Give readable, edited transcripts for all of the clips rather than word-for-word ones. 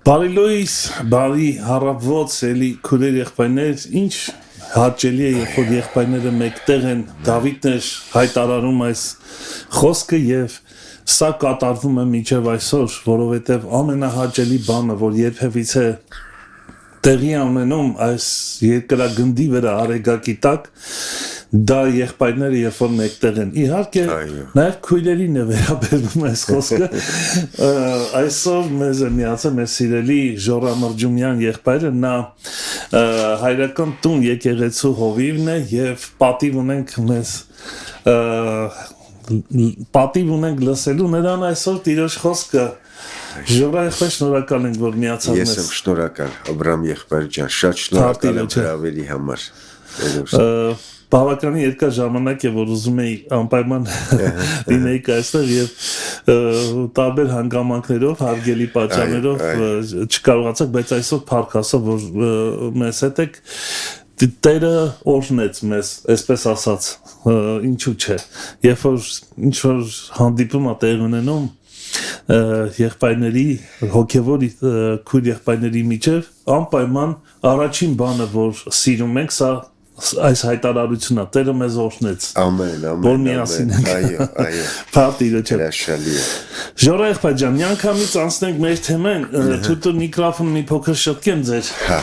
Բարի լույս, բարի հարավոց, էլի քուրեր եղբայրներ, ինչ հաճելի է, երբ որ եղբայրները մեկտեղ են, Դավիթն էր հայտարարում այս խոսքը եւ սա կատարվում է մինչև այսօր, որովհետեւ ամենահաճելի բանը, որ երբևիցե տեղի ունենում այս երկրագնդի վրա արեգակի տակ, դա եղբայրները երբ որ մեկտեղ են։ Իհարկե, նաև քույրերին է վերաբերվում այս խոսքը։ Այսօր մեզ է միացել մեր սիրելի Ժորա Մրջումյան եղբայրը, նա հայրական տուն եկեղեցու հովիվն է եւ պատիվ ունենք լսելու նրան այսօր տիրոջ խոսքը։ Ժորա եղբայր, շնորհակալ ենք, որ միացավ մեզ։ Ես եմ շնորհակալ, Աբրահամ եղբայր ջան, շատ շնորհակալ եմ հրավերի համար։ Բավականին երկար ժամանակ է, որ ուզում էի անպայման լինեի այստեղ եւ տարբեր հանգամանքներով, հարգելի պատճառներով չկարողացաք, բայց այսօր փառք Աստծո, որ մեզ հետ եք։ Տերը օրհնեց մեզ, այսպես ասած, ինչու՞ չէ։ Երբ որ ինչ որ հանդիպում է տեղ ունենում եղբայրների, հոգևոր քույր եղբայրների միջև, անպայման առաջին բանը, որ սիրում ենք, սա այս հայտարարությունն է, Տերը մեզ օրհնեց։ Ամեն, որ միասին ենք։ Այո։ Փառտիրը չէ։ Հրաշալի է։ Ժորա եղբայր ջան, միանգամից անցնենք մեր թեման, թույլ միկրոֆոնը մի փոքր շտկեմ ձեր։ Հա։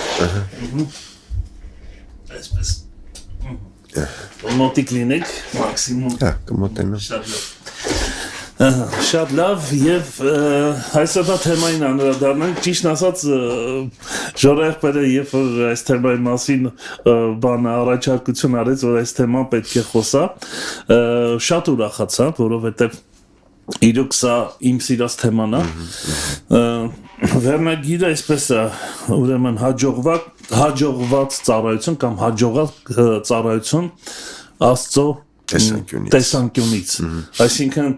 Այսպես։ Մոտիկ լինեք, մաքսիմում։ Հա, կմոտենամ։ Շատ լավ եւ այսօրվա թեմային անդրադառնանք, ճիշտ ասած Ժորա եղբայրը երբ որ այս թեմայի մասին բանը առաջարկություն արեց, որ այս թեման պետք է խոսա, շատ ուրախացա, որովհետեւ իրոք սա իմ սիրած թեման է։ Վերնագիրը այսպես է, ուրեմն հաջողված ծառայություն կամ հաջողած ծառայություն Աստծո տեսանկյունից, այսինքն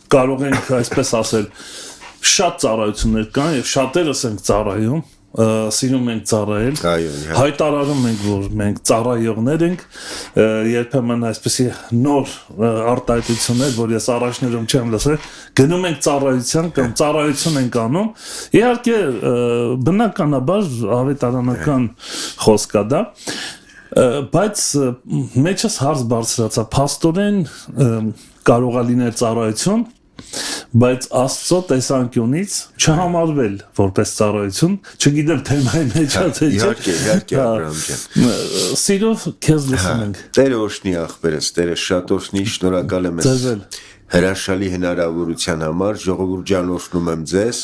կարող ենք այսպես ասել, շատ ծառայություններ կան եւ շատերս ենք ծառայում, սիրում ենք ծառայել, հայտարարում ենք, որ մենք ծառայողներ ենք, երբեմն այսպեսի նոր արտահայտություններ, որ ես առաջներում չեմ լսել, գնում ենք ծառայության կամ ծառայություն ենք անում, իհարկե բնականաբար ավետարանական խոսք է դա, բայց մեջս հարց բարձրացա, փաստորեն կարող է լինել ծառայություն, բայց Աստծո տեսանկյունից չհամարվել որպես ծառայություն, չգիտեմ թեմայի մեջ է թե չէ։ Իհարկե, Աբրահամ ջան։ Սիրով քեզ լսում ենք։ Տերը օրհնի աղբերս, Տերը շատ օրհնի, շնորհակալ եմ ես հրաշալի հնարավորության համար, ժողովուրդ ջան, օրհնում եմ ձեզ։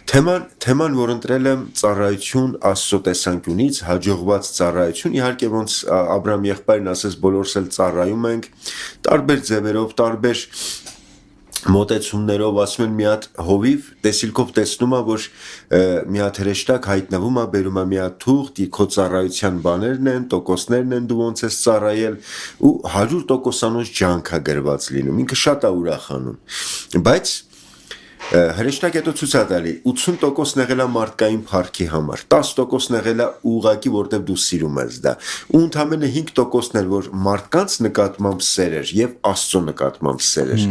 Թեման, որ ընտրել եմ ծառայություն Աստծո տեսանկյունից, հաջողված ծառայություն, իհարկե ոնց Աբրահամ եղբայրն ասես բոլորս էլ ծառայում ենք, տարբեր ձևերով, տարբեր մոտեցումներով, ասում են մի հատ հովիվ տեսիլքով տեսնում է, որ մի հատ հրեշտակ հայտնվում է, բերում է մի հատ թուղթ, քո ծառայության բաներն են, տոկոսներն են, դու ոնց ես ծառայել ու 100%-անոց ջանք է գրված լինում, ինքը շատ է ուրախանում, բայց հրեշտակ հետո ցույց է տալի 80% եղել է մարդկային փառքի համար, 10% եղել է ուղղակի, որտեղ դու սիրում ես դա, ու ընդամենը 5% էր, որ մարդկանց նկատմամբ սեր էր եւ Աստծո նկատմամբ սեր էր։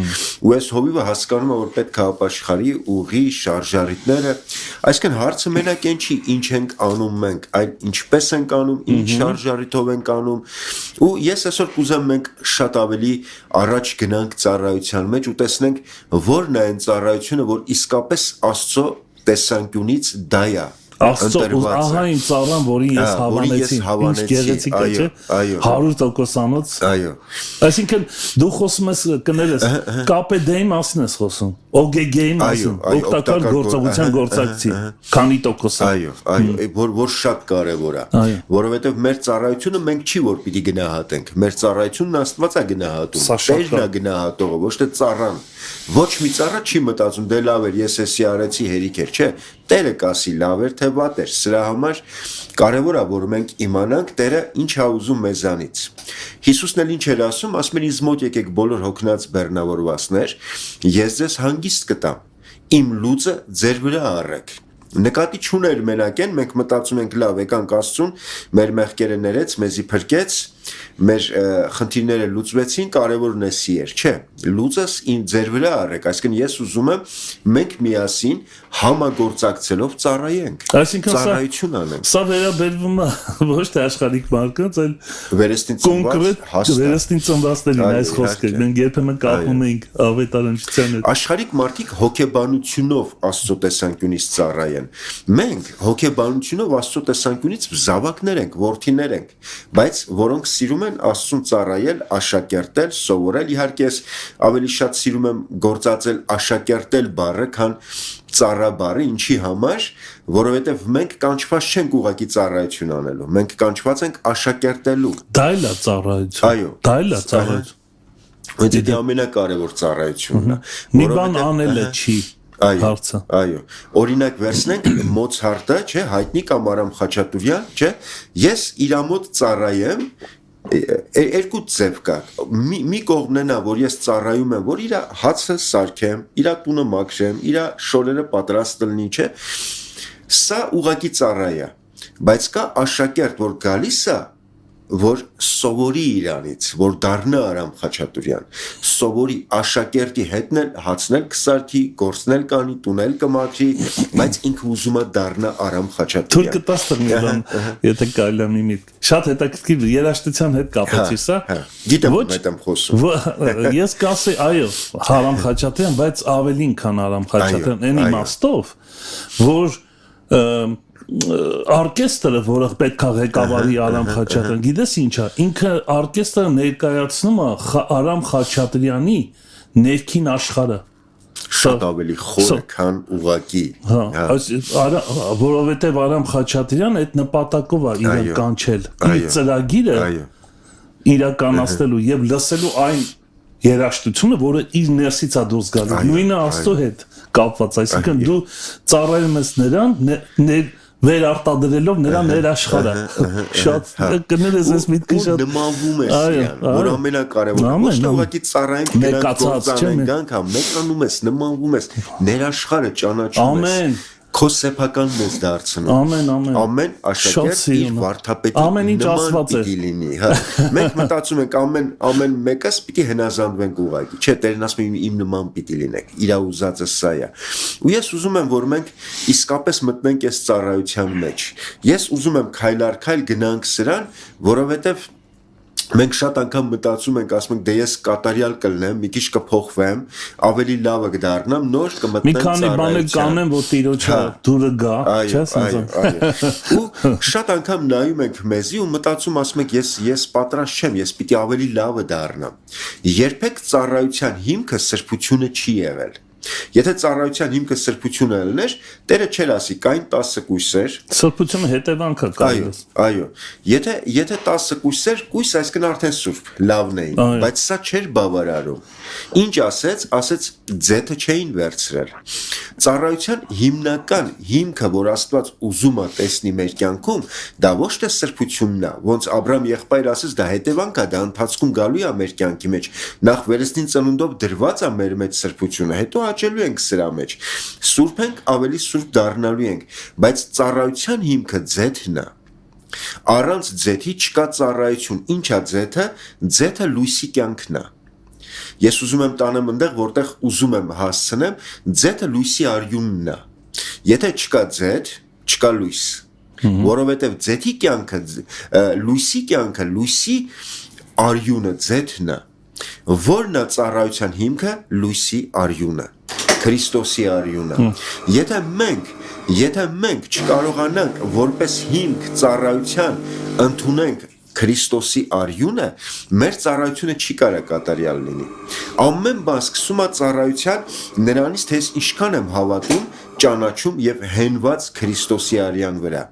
Ու այս հովիվը հասկանում է, որ պետք է ապաշխարի ուղի շարժարիտները, այսինքն հարցը մենակ այն չի, ինչ ենք անում մենք, այլ ինչպես ենք անում, ինչ շարժարիտով ենք անում, ու ես այսօր կուզեմ մենք շատ ավելի առաջ գնանք ծառայության մեջ ու տեսնենք, որն է այն ծառայությունը, որ իսկապես Աստծո տեսանկյունից դա է Աստծո ահա իմ ծառան, որին ես հավանեցի, ինչ գեղեցիկ է, չէ՞, 100%-անոց։ Այո։ Այսինքն դու խոսում ես կներես, KPD-ի մասին ես խոսում, OGG-ի մասին, օգտակար գործողության գործակցի, քանի տոկոս է։ Այո, որ շատ կարևոր է, որովհետև մեր ծառայությունը մենք չի որ պիտի գնահատենք, մեր ծառայությունն Աստված է գնահատում, Տերն է գնահատողը, ոչ թե ծառան։ Ոչ մի ծառա չի մտածում, դե լավ էր, ես էսի արեցի հերիք էր, չէ, Տերը կասի լավ էր, թե վատ էր, սրա համար կարևոր է, որ մենք իմանանք Տերը ինչ է ուզում մեզանից։ Հիսուսն էլ ինչ էր ասում, ասում էր ինձ մոտ եկեք բոլոր հոգնած բեռնավորվածներ, ես ձեզ հանգիստ կտամ, իմ լուծը ձեր վրա առեք։ Նկատի չուներ մենակ են, մենք մտածում ենք լավ, եկանք Աստծուն, մեր մեղքերը ներեց, մեզի փրկեց, մեր խնդիրները լուծվեցին, կարևորն էսի էր, չէ, լուծս ձեր վրա առեք, այսինքն ես ուզում եմ մենք միասին համագործակցելով ծառայենք, ծառայություն անենք։ Սա վերաբերվում է ոչ թե աշխարհիկ մարդկանց, այլ վերստին ծնվածներին այս խոսքը, մենք երբեմն կապում ենք ավետարանչության հետ։ Աշխարհիկ մարդիկ հոգեբանությունով Աստծո տեսանկյունից ծառայեն։ Մենք հոգեբանությունով Աստծո տեսանկյունից զավակներ ենք, որդիներ ենք, բայց որոնք սիրում են Աստծուն ծառայել, աշակերտել, սովորել, իհարկե ես ավելի շատ սիրում եմ գործածել աշակերտել բառը, քան ծառա բառը, ինչի համար, որովհետև մենք կանչված չենք ուղղակի ծառայություն անելու, մենք կանչված ենք աշակերտելու։ Դա էլ է ծառայություն։ Այո, դա էլ է ծառայություն։ Դա ամենակարևոր ծառայությունն է։ Մի բան անելը չի հարցը։ Այո, օրինակ վերցնենք Մոցարտը, չէ, հայտնի կամ Արամ Խաչատուրյան, չէ, ես իր մոտ ծառայեմ, երկու ձև կա։ Մի կողմն է նա, որ ես ծառայում եմ, որ իր հացը սարքեմ, իր տունը մաքրեմ, իր շորերը պատրաստ լինի, չէ։ Սա ուղղակի ծառայ է, բայց կա աշակերտ, որ գալիս է, որ սովորի իրանից, որ դառնա Արամ Խաչատուրյան, սովորի աշակերտի հետնել, հացնել կսարքի, գործնել կանի, տունել կմաքրի, բայց ինքը ուզում է դառնա Արամ Խաչատուրյան։ Թույլ կտաս տղան, եթե կարելի է մի միտք։ Շատ հետաքրքիր երաժշտության հետ կապեցի սա։ Գիտեմ ում հետ եմ խոսում։ Ես կասեի, այո, Արամ Խաչատուրյան, բայց ավելին քան Արամ Խաչատուրյան, այն իմաստով, որ orkestra, որը պետք է ղեկավարի Արամ Խաչատրյան, գիտես ինչա, ինքը orkestra ներկայացնում է Արամ Խաչատրյանի ներքին աշխարհը։ Շատ ավելի խորը, քան ուղղակի։ Որովհետև Արամ Խաչատրյանը այդ նպատակով է իրեն կանչել, իր ծրագիրը իրականացնելու եւ լսելու այն երաժշտությունը, որը իր ներսից է դուրս գալու, նույնը Աստծո հետ կապված, այսինքն դու ծառայում ես նրան վերարտադրելով նրա ներաշխարհը։ Շատ կներես ես միտքը շատ նմանվում ես իրան, որ ամենակարևորը ոչ թե ուղղակի ծառայենք նրանց գործանենք, անգամ մեկանում ես, նմանվում ես, ներաշխարհը ճանաչում ես։ Քո սեփականն ես դարձնում։ Ամեն աշակերտ իր վարդապետի նման պիտի լինի, հա։ Մենք մտածում ենք ամեն մեկս պիտի հնազանդվենք ուղղակի։ Չէ, Տերն ասում է իմ նման պիտի լինեք։ Իր ուզածը սա է։ Ու ես ուզում եմ, որ մենք իսկապես մտնենք այս ծառայության մեջ։ Ես ուզում եմ քայլ առ քայլ գնանք սրան, որովհետև մենք շատ անգամ մտածում ենք, ասում ենք, դե ես կատարյալ կլնեմ, մի քիչ կփոխվեմ, ավելի լավը կդառնամ, նոր կմտնեմ ծառայության։ Մի քանի բաներ կանեմ, որ տիրոջը դուրը գա, չէ՞, այո։ Ու շատ անգամ նայում ենք մեզի ու մտածում, ասում ենք, ես պատրաստ չեմ, ես պիտի ավելի լավը դառնամ։ Երբեք ծառայության հիմքը սրբությունը չի եղել։ Եթե ծառայության հիմքը սրբությունը լիներ, Տերը չէր ասի, կային 10 կույսեր։ Սրբությունը հետևանքը կարելի։ Այո։ Եթե 10 կույսեր, կույս այսինքն արդեն սուրբ, լավն էին, բայց սա չէր բավարարում։ Ինչ ասեց ձեթը չէին վերցրել։ Ծառայության հիմնական հիմքը, որ Աստված ուզում է տեսնի մեր կյանքում, դա ոչ թե սրբությունն է, ոնց Աբրահամ եղբայրը ասեց, դա հետևանք է, դա ընթացքում գալու է մեր կյանքի մեջ։ Նախ վերստին ծնունդով դրված է մեր մեջ սրբությունը, հետո աճելու ենք սրա մեջ։ Սուրբ ենք, ավելի սուրբ դառնալու ենք, բայց ծառայության հիմքը ձեթն է։ Առանց ձեթի չկա ծառայություն։ Ինչ է ձեթը? Ձեթը լույսի կյանքն է։ Ես ուզում եմ տանեմ այնտեղ, որտեղ ուզում եմ հասցնեմ, ձեթը լույսի արյունն է։ Եթե չկա ձեթ, չկա լույս։ Որովհետև ձեթի կյանքը, լույսի կյանքը, լույսի արյունը ձեթն է։ Որն է ծառայության հիմքը? Լույսի արյունը, Քրիստոսի արյունը։ Եթե մենք չկարողանանք որպես հիմք ծառայության ընդունենք Քրիստոսի արյունը, մեր ծառայությունը չի կարող կատարյալ լինի։ Ամեն բան սկսում է ծառայության նրանից, թե ես ինչքան եմ հավատում, ճանաչում եւ հենված Քրիստոսի արյան վրա։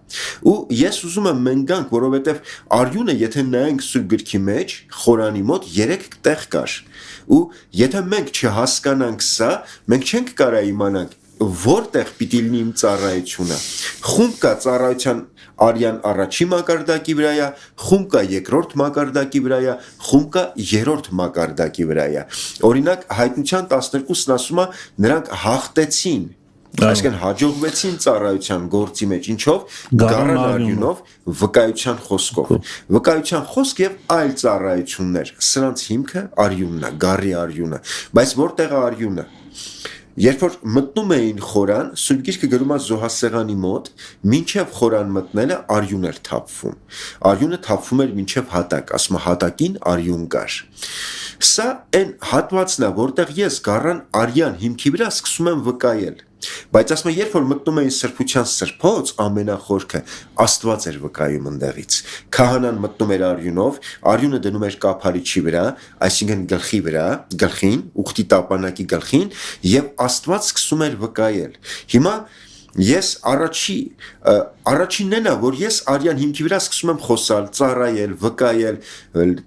Ու ես ուզում եմ մենք գանք, որովհետեւ արյունը, եթե նայենք Սուրբ գրքի մեջ, Խորանի մոտ 3 տեղ կար։ Ու եթե մենք չհասկանանք սա, մենք չենք կարող իմանալ որտեղ պիտի լինի իմ ծառայությունը։ Խումբ կա ծառայության արյան առաջի մակարդակի վրա է, խումբ կա երկրորդ մակարդակի վրա է, խումբ կա երրորդ մակարդակի վրա է։ Օրինակ հայտնության 12-ն ասում է, նրանք հաղթեցին Այսինքն հաջողվեցին ծառայության գործի մեջ ինչով գառան արյունով վկայության խոսքով վկայության խոսք եւ այլ ծառայություններ սրանց հիմքը արյունն է գառի արյունը բայց որտեղ է արյունը Երբ որ մտնում էին խորան, Սուրբ Գիրքը գրում է զոհասեղանի մոտ, մինչև խորան մտնելը արյուն էր թափվում։ Արյունը թափվում էր մինչև հատակ, ասում է հատակին արյուն կար։ Սա այն հատվածն է, որտեղ ես գառան արյան հիմքի վրա սկսում եմ վկայել։ Բայց ասում եմ, երբ որ մտնում էին սրբության սրբոց, ամենախորքը Աստված էր վկայում ընդեղից։ Քահանան մտնում էր արյունով, արյունը դնում էր կափարիչի վրա, այսինքն գլխի վրա, գլխին, ուխտի տապանակի գլխին, եւ Աստված սկսում էր վկայել։ Հիմա Ես առաջինն է, որ ես արյան հիմքի վրա սկսում եմ խոսալ, ծառայել, վկայել,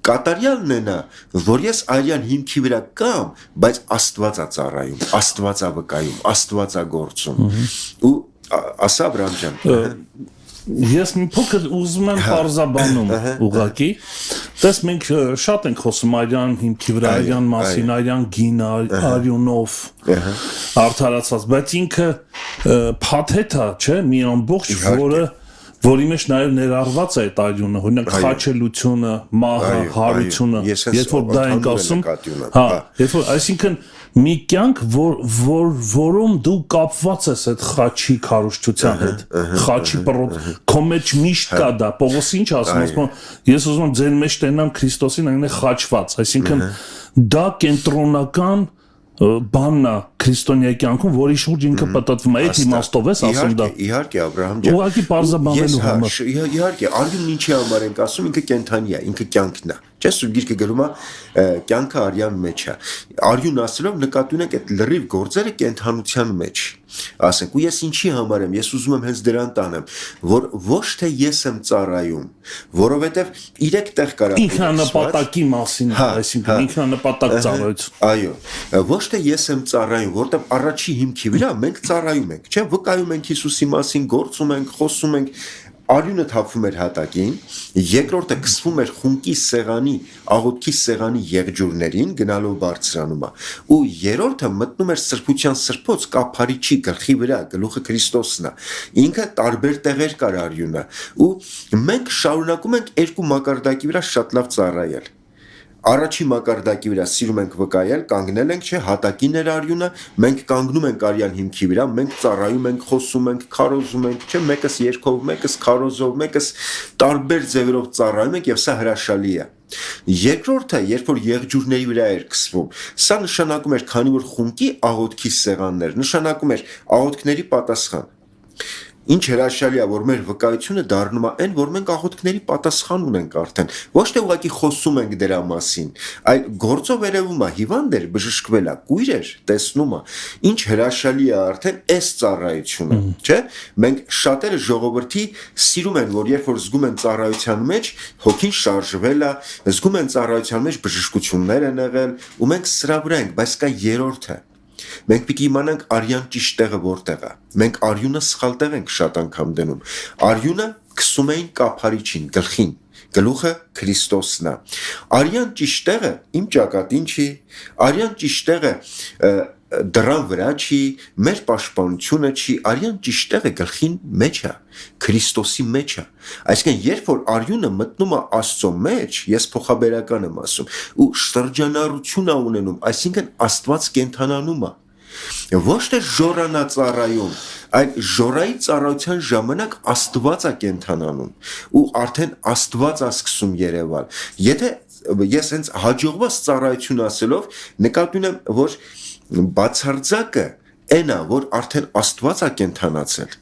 կատարյալն է, որ ես արյան հիմքի վրա կամ, բայց Աստված է ծառայում, Աստված է վկայում, Աստված է գործում։ Ու ասա Աբրահամ ջան, Ես մի փոքր ուզում եմ պարզաբանում ուղղակի, տես մենք շատ ենք խոսում արյան հիմքի վրա, արյան մասին, արյան գին, արյունով արդարացված, բայց ինքը փաթեթ է, չէ, մի ամբողջ, որի մեջ նաև ներառված է այդ արյունը, օրինակ խաչելությունը, մահը, հարությունը, երբ որ դա ենք ասում, երբ որ այսինքն մի կյանք, որում դու կապված ես այդ խաչի քարոզչության հետ, խաչի պրոտ, քո մեջ միշտ կա դա, Պողոսը ինչ ասում, ես ուզում եմ ձեր մեջ տենամ Քրիստոսին այնե խաչված, այսինքն դա կենտրոնական բանն է քրիստոնյա կյանքում, որի շուրջ ինքը պատտվում է, այդ իմաստով ես ասում դա։ Իհարկե, Աբրահամ ջան։ Ուղղակի պարզաբանելու համար։ Իհարկե, արյունն ինչի համար ենք ասում, ինքը կենդանի է, ինքը կյանքն է։ Չէ՞, Սուրբ Գիրքը գրում է կյանքը արյան մեջ է։ Արյուն ասելով նկատի ունենք այդ լրիվ գործերը կենդանության մեջ։ Ասենք, ու ես ինչի համար եմ, ես ուզում եմ հենց դրան տանեմ, որ ոչ թե ես եմ ծառայում, որովհետև 3 տեղ կարա ինքնանպատակի մասին, այսինքն ինքնանպատակ ծառայություն։ Այո, ոչ թե ես եմ ծառայում, որտեղ առաջի հիմքի վրա մենք ծառայում ենք, չէ՞, վկայում ենք Հիսուսի մասին, գործում ենք, խոսում ենք, արյունը թափվում էր հատակին, երկրորդը կսվում էր խունկի սեղանի, աղոթքի սեղանի եղջյուրներին, գնալով բարձրանումը, ու երրորդը մտնում էր սրբության սրբոց կափարիչի գլխի վրա, գլուխը Քրիստոսն է, ինքը տարբեր տեղեր կար արյունը, ու մենք շարունակում ենք երկու մակարդակի վրա շատ լավ ծառայել։ Առաջի մակարդակի վրա սիրում ենք վկայել, կանգնել ենք, չէ, հատակին էր արյունը, մենք կանգնում ենք արյան հիմքի վրա, մենք ծառայում ենք, խոսում ենք, քարոզում ենք, չէ, մեկս երգով, մեկս քարոզով, մեկս տարբեր ձևերով ծառայում ենք եւ սա հրաշալի է։ Երկրորդը, երբ որ եղջյուրների վրա էր քսվում, սա նշանակում էր, քանի որ խունկի աղոթքի սեղաններ, նշանակում էր աղոթքների պատասխան։ Ինչ հրաշալի է, որ մեր վկայությունը դառնում է այն, որ մենք աղոթքների պատասխան ունենք արդեն, ոչ թե ուղղակի խոսում ենք դրա մասին, այլ գործով երևում է, հիվանդ էր, բժշկվել է, կույր էր, տեսնում է, ինչ հրաշալի է արդեն այս ծառայությունը, չէ՞, մենք շատերը ժողովրդի սիրում են, որ երբ որ զգում են ծառայության մեջ, հոգին շարժվել է, զգում են ծառայության մեջ բժշկություններ են եղել, ու մենք սրա վրա ենք, բայց կա երրորդը Մենք պիտի իմանանք արյան ճիշտ տեղը որտեղ է։ Մենք արյունը սխալ տեղ ենք շատ անգամ դնում։ Արյունը քսում էին կափարիչին, գլխին, գլուխը Քրիստոսն է։ Արյան ճիշտ տեղը իմ ճակատին չի, արյան ճիշտ տեղը դրան վրա չի, մեր պաշտպանությունը չի, արյան ճիշտ տեղը գլխին մեջ է, Քրիստոսի մեջ է։ Այսինքն, երբ որ արյունը մտնում է Աստծո մեջ, ես փոխաբերական եմ ասում, ու շրջանառություն է ունենում, այսինքն Աստված կենթանանում է։ Ոչ թե ժորանա ծառայում, այլ ժորայի ծառայության ժամանակ Աստված է կենթանանում, ու արդեն Աստված է սկսում երևալ։ Եթե ես հենց հաջողված ծառայություն ասելով նկատի ունեմ, որ բացարձակը այն է, որ արդեն Աստված է կենթանացել։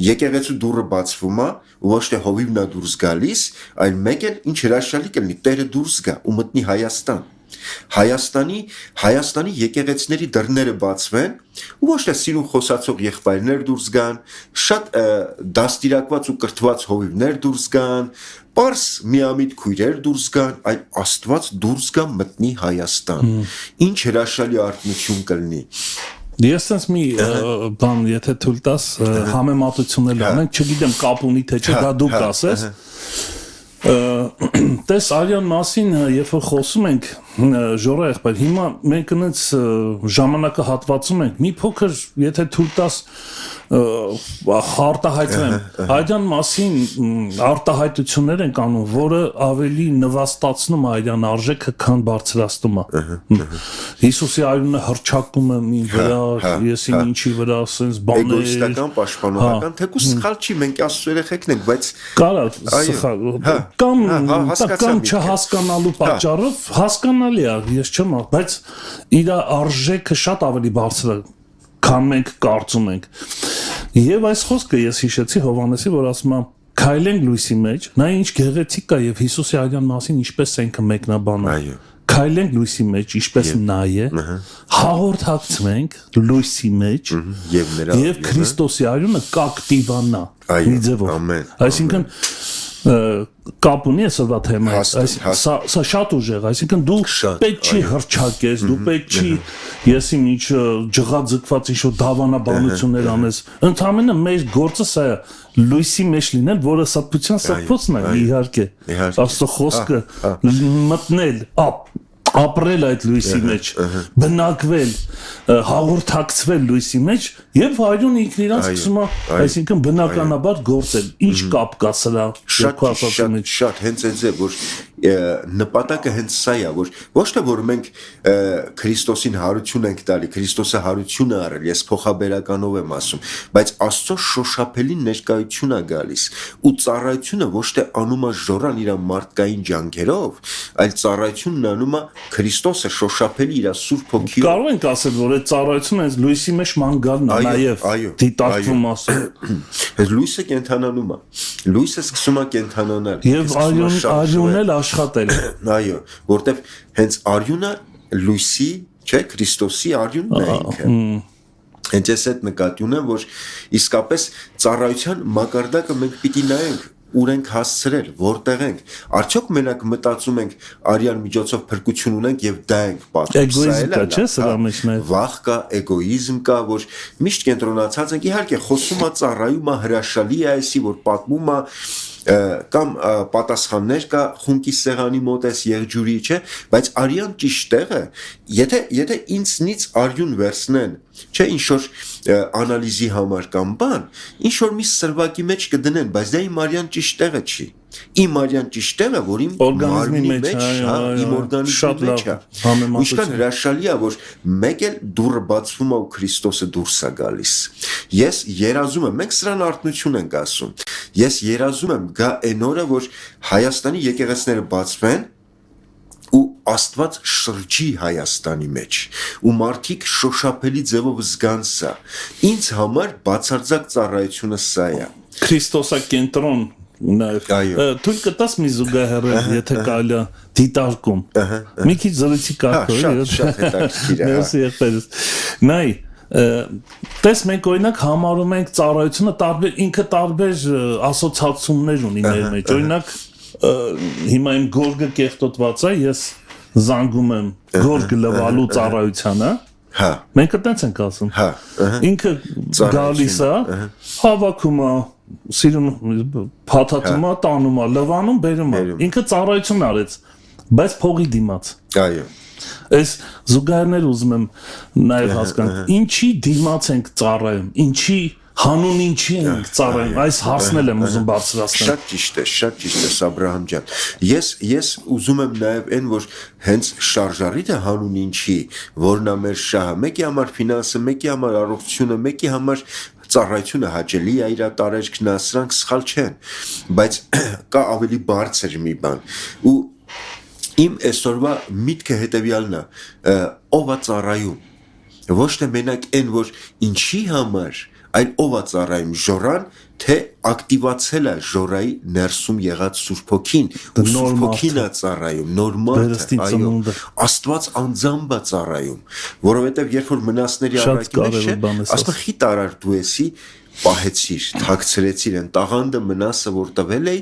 Եկեղեցու դուռը բացվում է, ոչ թե հովիվն է դուրս գալիս, այլ մեկ էլ ինչ հրաշալի կլինի, Տերը դուրս գա ու մտնի Հայաստան։ Հայաստանի եկեղեցիների դռները բացվեն, ու ոչ թե սիրուն խոսացող եղբայրներ դուրս գան, շատ դաստիարակված ու կրթված հովիվներ դուրս գան, պարզ միամիտ քույրեր դուրս գան, այլ Աստված դուրս գա մտնի Հայաստան։ Ինչ հրաշալի արտնություն կլինի։ Ես sense մի բան, եթե թույլ տաս, համեմատություններ անենք, չգիտեմ կապ ունի թե չէ, դա դու կասես։ Տես արյան մասին, երբ որ խոսում ենք, ժորայ եղբայր, հիմա մենք այնց ժամանակը հատվածում ենք, մի փոքր, եթե թույլ տաս արտահայտվեմ, այդյան մասին արտահայտություններ են անում, որը ավելի նվաստացնում է այդյան արժեքը, քան բարձրացնում է։ Հիսուսի արյունը հռչակում է մի վրա, եսին ինչի վրա, ասենց բաներ։ Էգոիստական, պաշտպանողական, թեկուզ սխալ չի, մենք Աստծո երեխեքն ենք, բայց կարա սխալ, կամ չհասկանալու պատճառով հասկանալի է, ես չեմ, բայց իր արժեքը շատ ավելի բարձր է, քան մենք կարծում ենք։ Եվ այս խոսքը ես հիշեցի Հովհաննեսի, որ ասում է քայլենք լույսի մեջ, նա ինչ գեղեցիկ է եւ Հիսուսի արյան մասին ինչպես ենք մեկնաբանում։ Քայլենք լույսի մեջ, ինչպես նա է, հաղորդակցվենք լույսի մեջ եւ Քրիստոսի արյունը կակտիվանա մի ձևով։ Այսինքն կապ ունի այսօրվա թեմային, սա շատ ուժեղ, այսինքն դու պետք չի հռչակես, դու պետք չի եսիմ ինչ ջղաձգված ինչ-որ դավանաբանություններ անես, ընդամենը մեր գործը սա է, լույսի մեջ լինել, որը սատպության սրբոցն է, իհարկե, Աստծո խոսքը մտնել, ապրել այդ լույսի մեջ, բնակվել, հաղորդակցվել լույսի մեջ եւ արյունը ինքն իրան սկսում է, այսինքն բնականաբար գործել։ Ինչ կապ կա սրա շատ հենց այդ է, որ նպատակը հենց սա է, որ ոչ թե որ մենք Քրիստոսին հարություն ենք տալի, Քրիստոսը հարություն է արել, ես փոխաբերականով եմ ասում, բայց Աստծո շոշափելի ներկայություն է գալիս, ու ծառայությունը ոչ թե անում է ժորան իր մարդկային ջանքերով, այլ ծառայությունն անում է Քրիստոսը շոշափելի իր Սուրբ Հոգիով։ Կարող ենք ասել, որ այդ ծառայությունը այս լույսի մեջ մանգալն է, նաև դիտարկվում ասել։ Լույսը կենթանանում է, լույսը սկսում է կենթանանալ։ Եվ արյունն էլ աշխատել։ Այո, որտեվ հենց արյունը լույսի, չէ, Քրիստոսի արյունն է ինքը։ Հենց այս այդ նկատի ունեմ, որ իսկապես ծառայության մակարդակը մենք պիտի նայենք, ուր ենք հասցրել, որտեղ ենք, արդյոք մենակ մտածում ենք արյան միջոցով փրկություն ունենք եւ դա ենք պատճառը, էգոիզմ կա, չէ՞, սրա մեջ նաեւ վախ կա, էգոիզմ կա, որ միշտ կենտրոնացած ենք, իհարկե խոսում է, ծառայում է, հրաշալի է այսի, որ պատմում է կամ պատասխաններ կա խունկի սեղանի մոտ էս եղջյուրի, չէ, բայց արյան ճիշտ տեղը, եթե ինձնից արյուն վերցնեն, չէ, ինչ որ անալիզի համար կամ բան, ինչ որ մի սրվակի մեջ կդնեն, բայց դա իմ արյան ճիշտ տեղը չի։ Իմ արյան ճիշտ տեղը, որ իմ օրգանիզմի մեջ, իմ օրգանիզմի մեջ է։ Ինչքան հրաշալի է, որ մեկ էլ դուռը բացվում է ու Քրիստոսը դուրս է գալիս։ Ես երազում եմ, մենք սրան արթնություն ենք ասում։ Ես երազում եմ գա այն օրը, որ Հայաստանի եկեղեցիները բացվեն ու Աստված շրջի Հայաստանի մեջ ու մարդիկ շոշափելի ձևով զգան սա։ Ինձ համար բացարձակ ծառայությունը սա է։ Քրիստոսակենտրոն թույլ կտաս մի զուգահեռել, եթե կարելի է դիտարկում։ Մի քիչ զրույցի կարգ է։ Շատ հետաքրքիր է։ Նայ, տես մենք օրինակ համարում ենք ծառայությունը տարբեր ինքը տարբեր ասոցիացիաներ ունի մեր մեջ։ Օրինակ հիմա իմ գորգը կեղտոտված է, ես զանգում եմ գորգը լվալու ծառայությանը։ Հա։ Մենք այդպես ենք ասում։ Հա։ Ինքը գալիս է, հավաքում է, սիրուն փաթաթում է, տանում է, լվանում, բերում է։ Ինքը ծառայություն արեց, բայց փողի դիմաց։ Այո։ Այս զուգահեռներ ուզում եմ նաև հասկանալ։ Ինչի դիմաց ենք ծառայում, ինչի հանուն ինչի ենք ծառայում, այս հարցնել եմ ուզում բարձրացնել։ Շատ ճիշտ է, Աբրահամ ջան։ Ես ուզում եմ նաև այն, որ հենց շարժարիթը հանուն ինչի, որն է մեր շահը, մեկի համար ֆինանսը, մեկի համար առողջությունը, մեկի համար ծառայությունը հաճելի է, իր տարերքն է, սրանք սխալ չեն, բայց կա ավելի բարձր մի բան։ Ու իմ այսօրվա միտքը հետևյալն է, ով է ծառայում։ Ոչ թե մենակ այն, որ ինչի համար, այլ ով է ծառայում, ժորան, թե ակտիվացել է ժորայի ներսում եղած Սուրբ Հոգին, ու Սուրբ Հոգին է ծառայում, նոր մարդը, այո, Աստված անձամբ է ծառայում, որովհետև երբ որ մնացների առակի մեջ չէ, ասում խիտ արար դու եսի, պահեցիր, թաքցրեցիր են տաղանդը մնասը, որ տվել էի,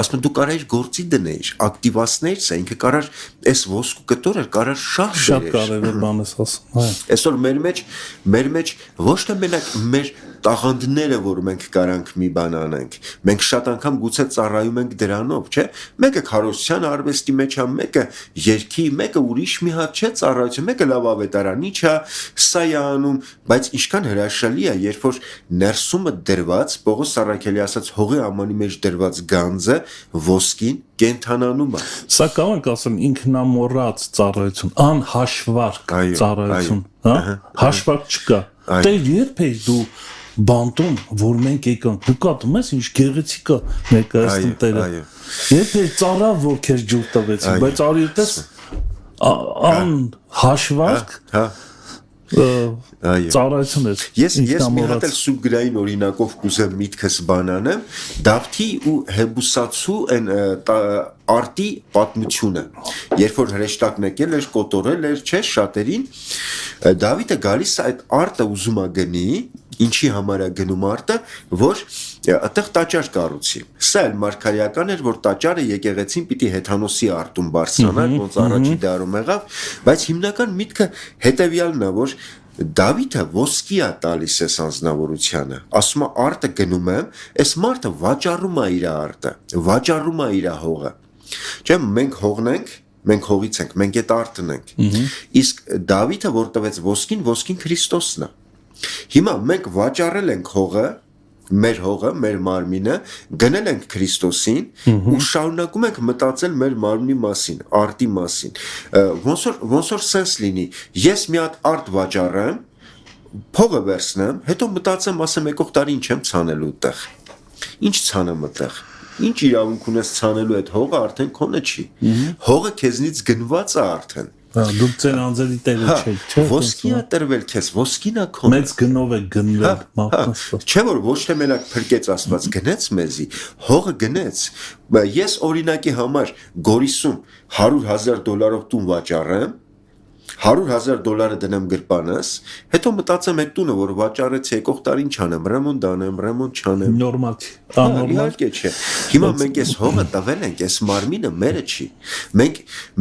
ասում դու կարայիր գործի դնեիր, ակտիվացնեիր սա, ինքը կարար այս ոսկու կտորը, կարար շահ շատ կարևոր բան ես ասում, այսօր մեր մեջ ոչ թե մենակ մեր տաղանդները, որ մենք կարանք մի բան անենք, մենք շատ անգամ գուցե ծառայում ենք դրանով, չէ՞։ Մեկը քարոզչության արվեստի մեջ է, մեկը երգի, մեկը ուրիշ մի հատ չէ ծառայություն, մեկը լավ ավետարանիչ է, սա է անում, բայց ինչքան հրաշալի է, երբ որ ներսումը դրված, Պողոս Առաքելի ասաց հողի ամանի մեջ դրված գանձը ոսկին կենթանանում է։ Սա կարող ենք ասել ինքնամոռաց ծառայություն, անհաշվարկ ծառայություն, հա? Հաշվարկ չկա։ Դե երբ ես դու բանտում, որ մենք եկանք, նկատում ես ինչ գեղեցիկ է ներկայացնում Տերը։ Երբ ես ծառա, որ քեզ ջուր տվեցին, բայց արի տես անհաշվարկ ծառայություն է։ Ես մի հատ էլ սուգրային օրինակով կուզեմ միտքս բանանեմ, Դավթի ու Հեբուսացու են արտի պատմությունը, երբ որ հրեշտակն եկել էր, կոտորել էր, չէ, շատերին, Դավիթը գալիս է այդ արտը ուզում է գնի, ինչի համար է գնում արտը, որ այդտեղ տաճար կառուցի։ Սա էլ մարգարեական էր, որ տաճարը եկեղեցին պիտի հեթանոսի արտում բարձրանար, ոնց առաջի դարում եղավ, բայց հիմնական միտքը հետևյալն է, որ Դավիթը ոսկի է տալիս այս անձնավորությանը, ասում է արտը գնում եմ, այս մարդը վաճառում է իր արտը, վաճառում է իր հողը։ Չէ՞, մենք հողն ենք, մենք հողից ենք, մենք այդ արտն ենք։ Իսկ Դավիթը որ տվեց ոսկին Քրիստոսն է։ Հիմա մենք վաճառել ենք հողը, մեր մարմինը, գնել ենք Քրիստոսին ու շարունակում ենք մտածել մեր մարմնի մասին, արտի մասին։ Ոնց որ սենս լինի, ես մի հատ արտ վաճառեմ, փողը վերցնեմ, հետո մտածեմ, ասեմ եկող տարի ինչ եմ ցանելու այդտեղ։ Ինչ ցանեմ այդտեղ։ Ինչ իրավունք ունես ցանելու այդ հողը արդեն քոնը չի։ Հողը քեզնից գնված է արդեն։ Դուք ձեր անձերի տերը չեք, չէ՞։ Ոսկի է տրվել քեզ, ոսկին է քոնը։ Մեծ գնով է գնվել մատնասը։ Չէ՞ որ ոչ թե մենակ փրկեց Աստված, գնեց մեզի, հողը գնեց։ Ես օրինակի համար Գորիսում $100,000 տուն վաճառեմ, $100,000 դնեմ գրպանս, հետո մտածեմ այդ տունը, որ վաճառեց եկող տարի ինչ անեմ, ռեմոնտ անեմ, ռեմոնտ չանեմ։ Նորմալ, աննորմալ։ Իհարկե չէ։ Հիմա մենք այս հողը տվել ենք, այս մարմինը մերը չի։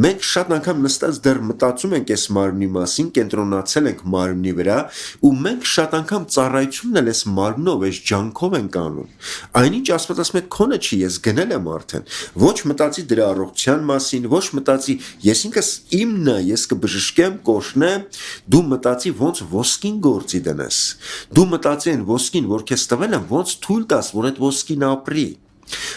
Մենք շատ անգամ նստած դեռ մտածում ենք այս մարմնի մասին, կենտրոնացել ենք մարմնի վրա, ու մենք շատ անգամ ծառայությունն էլ այս մարմնով, այս ջանքով ենք անում։ Այնինչ Աստված ասում է քոնը չի, ես գնել եմ արդեն։ Ոչ մտածի դրա առողջության մասին, ոչ մտածի ես ինքս իմն է, ես կբժշկեմ, կօշնեմ, դու մտածի ոնց ոսկին գործի դնես։ Դու մտածի այն ոսկին, որ քեզ տվել եմ, ոնց թույլ տաս, որ այդ ոսկին ապրի։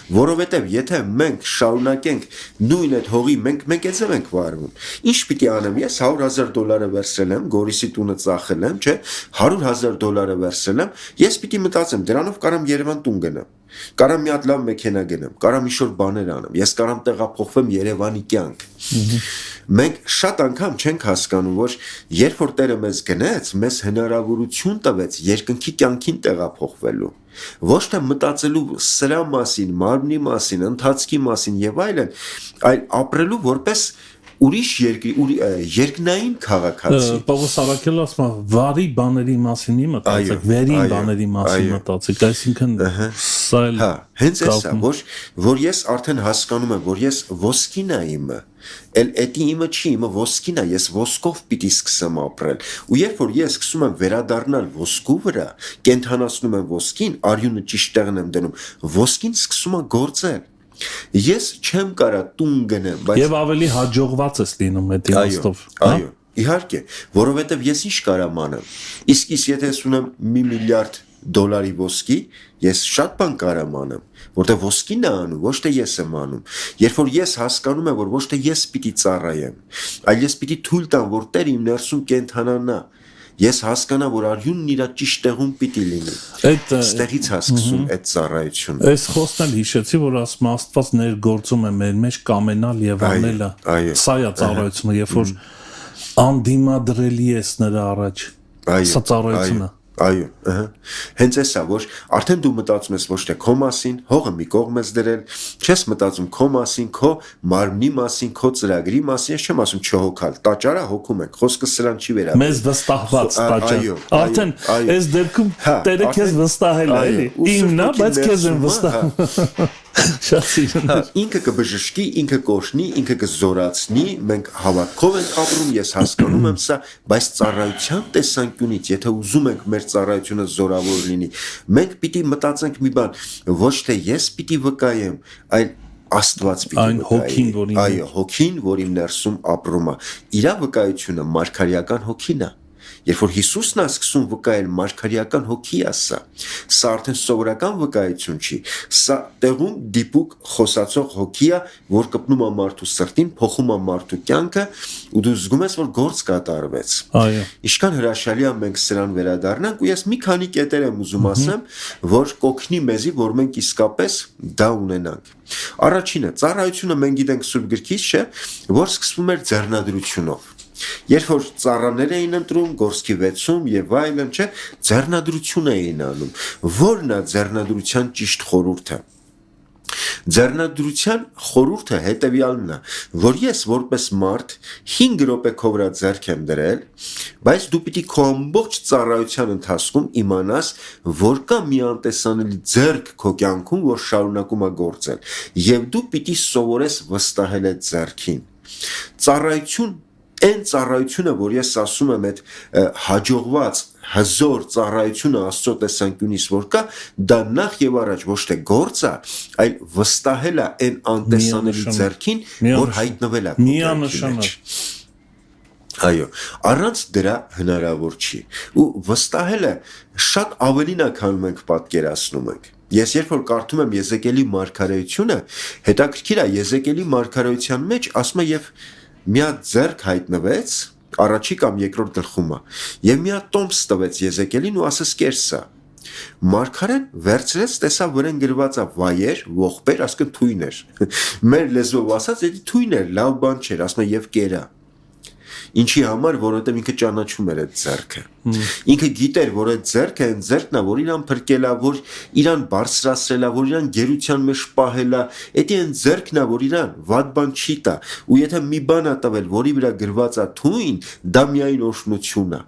Որովհետև եթե մենք շարունակենք նույն այդ հողի մենք էսեմ ենք վարվում։ Ինչ պիտի անեմ ես $100,000 վերցրել եմ, Գորիսի տունը ծախել եմ, չէ, $100,000 վերցրել եմ, ես պիտի մտածեմ դրանով կարամ Երևան տուն գնամ, կարամ մի հատ լավ մեքենա գնամ, կարամ ինչ-որ բաներ անեմ, ես կարամ տեղափոխվեմ Երևանի կյանք։ Մենք շատ անգամ չենք հասկանում, որ երբ որ Տերը մեզ գնեց, մեզ հնարավորություն տվեց երկնքի կյանքին տեղափոխվելու, ոչ թե մտածելու սրա մասին, մարմնի մասին, ընթացքի մասին եւ այլն, այլ ապրելու որպես ուրիշ երկնային քաղաքացի։ Պողոս Առաքելը ասում է, վարի բաների մասին մտածեք, վերին բաների մասին մտածեք, այսինքն սա էլ հենց էսա, որ ես արդեն հասկանում եմ, որ ես ոսկին եմ իմը, էլ էդի իմը չի, իմը ոսկին է, ես ոսկով պիտի սկսեմ ապրել, ու երբ որ ես սկսում եմ վերադառնալ ոսկու վրա, կենթանացնում եմ ոսկին, արյունը ճիշտ տեղն եմ դնում, ոսկին սկսում է գործել։ Ես չեմ կարա տուն գնեմ, բայց եւ ավելի հաջողված ես լինում այդ իմաստով։ Այո, իհարկե, որովհետեւ ես ինչ կարամ անեմ։ Իսկ եթե ես ունեմ $1 միլիարդ ոսկի, ես շատ բան կարամ անեմ, որտեղ ոսկին է անում, ոչ թե ես եմ անում։ Երբ որ ես հասկանում եմ, որ ոչ թե ես պիտի ծառայեմ, այլ ես պիտի թույլ տամ, որ Տերը իմ ներսում կենթանանա, ես հասկանամ, որ արյունն իր ճիշտ տեղում պիտի լինի։ Այստեղից հասկացում այդ ծառայությունը։ Այս խոսքն էլ հիշեցի, որ ասում Աստված ներգործում է մեր մեջ կամենալ եւ անելը։ Սա է ծառայությունը, երբ որ անդիմադրելի ես նրա առաջ։ Սա ծառայությունը։ Այո, հենց էսա, որ արդեն դու մտածում ես ոչ թե քո մասին, հողը մի կողմ ես դրել, չես մտածում քո մասին, քո մարմնի մասին, քո ծրագրի մասին, ես չեմ ասում չհոգալ, տաճարա հոգում ենք, խոսքը սրան չի վերաբերում։ Մեզ վստահված տաճար։ Արդեն այս դեպքում Տերը քեզ վստահել է, էլի։ Իմն է, բայց քեզ են վստահում։ Շատ սիրուն էր։ Ինքը կբժշկի, ինքը կօրհնի, ինքը կզորացնի, մենք հավատքով ենք ապրում, ես հասկանում եմ սա, բայց ծառայության տեսանկյունից, եթե ուզում ենք մեր ծառայությունը զորավոր լինի, մենք պիտի մտածենք մի բան, ոչ թե ես պիտի վկայեմ, այլ Աստված պիտի այն հոգին, որ իմ այո, հոգին, որ իմ ներսում ապրում է։ Իրա վկայությունը մարգարեական հոգին է։ Երբ որ Հիսուսն է սկսում վկայել, մարգարեական հոգի է սա։ Սա արդեն սովորական վկայություն չի։ Սա տեղում դիպուկ խոսացող հոգի է, որ կպնում է մարդու սրտին, փոխում է մարդու կյանքը, ու դու զգում ես, որ գործ կատարվեց։ Այո։ Ինչքան հրաշալի է մենք սրան վերադառնանք, ու ես մի քանի կետեր եմ ուզում ասեմ, որ կօգնի մեզի, որ մենք իսկապես դա ունենանք։ Առաջինը, ծառայությունը մենք գիտենք Սուրբ գրքից, չէ, որ սկսվում էր ձեռնադրությունով։ Երբ որ ծառաներ էին ընտրում, գործքի վեցում եւ այլն, չէ, ձեռնադրություն էին անում։ Որն է ձեռնադրության ճիշտ խորհուրդը։ Ձեռնադրության խորհուրդը հետևյալն է, որ ես որպես մարդ 5 րոպե քո վրա ձեռք եմ դրել, բայց դու պիտի քո ամբողջ ծառայության ընթացքում իմանաս, որ կա մի անտեսանելի ձեռք քո կյանքում, որ շարունակում է գործել, եւ դու պիտի սովորես վստահել այդ ձեռքին։ Ծառայություն Այն ծառայությունը, որ ես ասում եմ, այդ հաջողված հզոր ծառայությունը Աստծո տեսանկյունից, որ կա, դա նախ եւ առաջ ոչ թե գործ է, այլ վստահել է այն անտեսանելի ձեռքին, որ հայտնվել է միանշանակ։ Այո, առանց դրա հնարավոր չի։ Ու վստահելը շատ ավելին է, քան մենք պատկերացնում ենք։ Ես երբ որ կարդում եմ Եզեկիելի մարգարեությունը, հետաքրքիր է, Եզեկիելի մարգարեության մեջ ասում է եւ մի հատ ձեռք հայտնվեց, առաջի կամ երկրորդ գլխում է, եւ մի հատ տոմս տվեց Եզեկիելին ու ասես կերսա։ Մարգարեն վերցրեց, տեսավ վրան գրված է վայեր, ողբեր, ասկն թույն էր։ Մեր լեզվով ասած, դա թույն էր, լավ բան չէր, ասում է եւ կերա։ Ինչի համար, որովհետև ինքը ճանաչում էր այդ ձեռքը։ Ինքը գիտեր, որ այդ ձեռքը այն ձեռքն է, որ իրան փրկել է, որ իրան բարձրացրել է, որ իրան գերության մեջ պահել է, դա այն ձեռքն է, որ իրան վատ բան չի տա։ Ու եթե մի բան է տվել, որի վրա գրված է թույն, դա միայն օրհնություն է։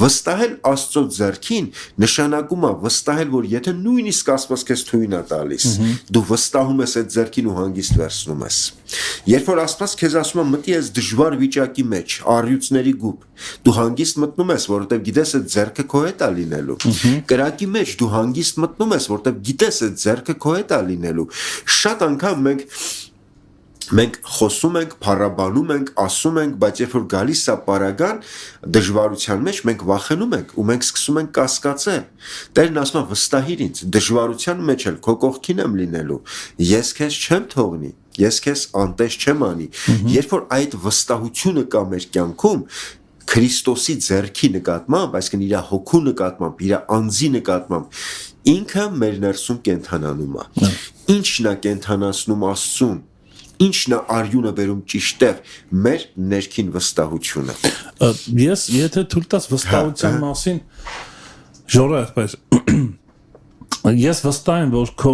Վստահել Աստծո ձեռքին նշանակում է վստահել, որ եթե նույնիսկ Աստված քեզ թույն է տալիս, դու վստահում ես այդ ձեռքին ու հանգիստ վերցնում ես։ Երբ որ Աստված քեզ ասում է մտի ես դժվար վիճակի մեջ, առյուծների գուփ, դու հանգիստ մտնում ես, որովհետև գիտես այդ ձեռքը քո հետ է լինելու։ Կրակի մեջ դու հանգիստ մտնում ես, որովհետև գիտես այդ ձեռքը քո հետ է լինելու։ Շատ անգամ մենք խոսում ենք, փառաբանում ենք, ասում ենք, բայց երբ որ գալիս է պարագան դժվարության մեջ, մենք վախենում ենք ու մենք սկսում ենք կասկածել։ Տերն ասում է վստահիր ինձ, դժվարության մեջ էլ քո կողքին եմ լինելու։ Ես քեզ չեմ թողնի։ Ես քեզ անտես չեմ անի։ Երբ որ այդ վստահությունը կա մեր կյանքում, Քրիստոսի ձեռքի նկատմամբ, այսինքն իր հոգու նկատմամբ, իր անձի նկատմամբ, ինքը մեր ներսում կենթանանում է։ Ինչն է կենթանացնում Աստծուն, ինչն է արյունը բերում ճիշտեղ մեր ներքին վստահությունը։ Ես եթե թույլ տաս վստահության մասին ժողովուրդ, ես վստահ եմ, որ քո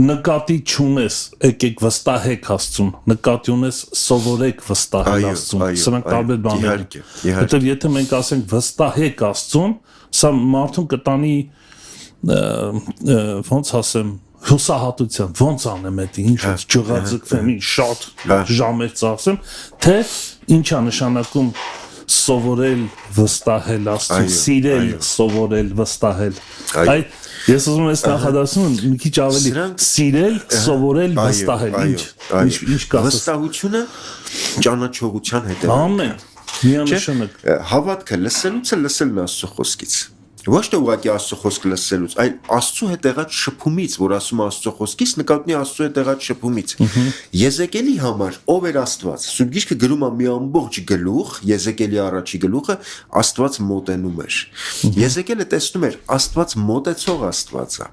նկատի չունես, եկեք վստահեք Աստծուն, նկատի ունես սովորեք վստահել Աստծուն, սրանք տարբեր բաներ են։ Որտեղ եթե մենք ասենք վստահեք Աստծուն, սա մարդուն կտանի ոնց ասեմ հուսահատության, ոնց անեմ դա, ինչ ճղածկվեմ, շատ ժամեր ծախսեմ, թե ինչա նշանակում սովորել վստահել Աստծուն, սիրել սովորել վստահել։ Այդ ես ուզում եմ նախադասում մի քիչ ավելի սիրել, սովորել, վստահել, ինչ կասես։ Վստահությունը ճանաչողության հետ է։ Ամեն միանշանակ։ Հավատքը լսելն Աստծո խոսքից։ Ոչ թե ուղղակի Աստծո խոսքը լսելուց, այլ Աստծո հետ եղած շփումից, որ ասում է Աստծո խոսքից, նկատի Աստծո հետ եղած շփումից։ Եզեկիելի համար ով էր Աստված։ Սուրբ Գիրքը գրում է մի ամբողջ գլուխ, Եզեկիելի առաջի գլուխը Աստված մոտենում էր։ Եզեկիելը տեսնում էր Աստված մոտեցող Աստված է։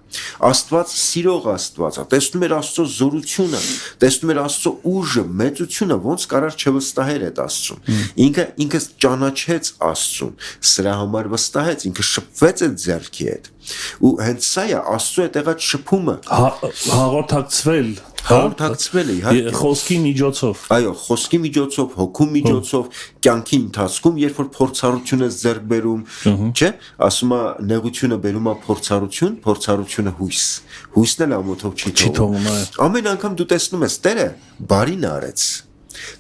Աստված սիրող Աստված է։ Տեսնում էր Աստծո զորությունը, տեսնում էր Աստծո ուժը, մեծությունը, ոնց կարար չվստահեր այդ Աստծուն։ Ինքը ճանաչեց Աստծուն, սրա համար վստահեց, ինքը շփվեց այդ ձեռքի հետ ու հենց սա է Աստծո այդ եղած շփումը հաղորդակցվել է իհարկե խոսքի միջոցով այո խոսքի միջոցով հոգու միջոցով կյանքի ընթացքում երբ որ փորձառություն ես ձեռք բերում չէ ասում է նեղությունը բերում է փորձառությունը հույսն էլ ամոթով չի թողում ամեն անգամ դու տեսնում ես Տերը բարին արեց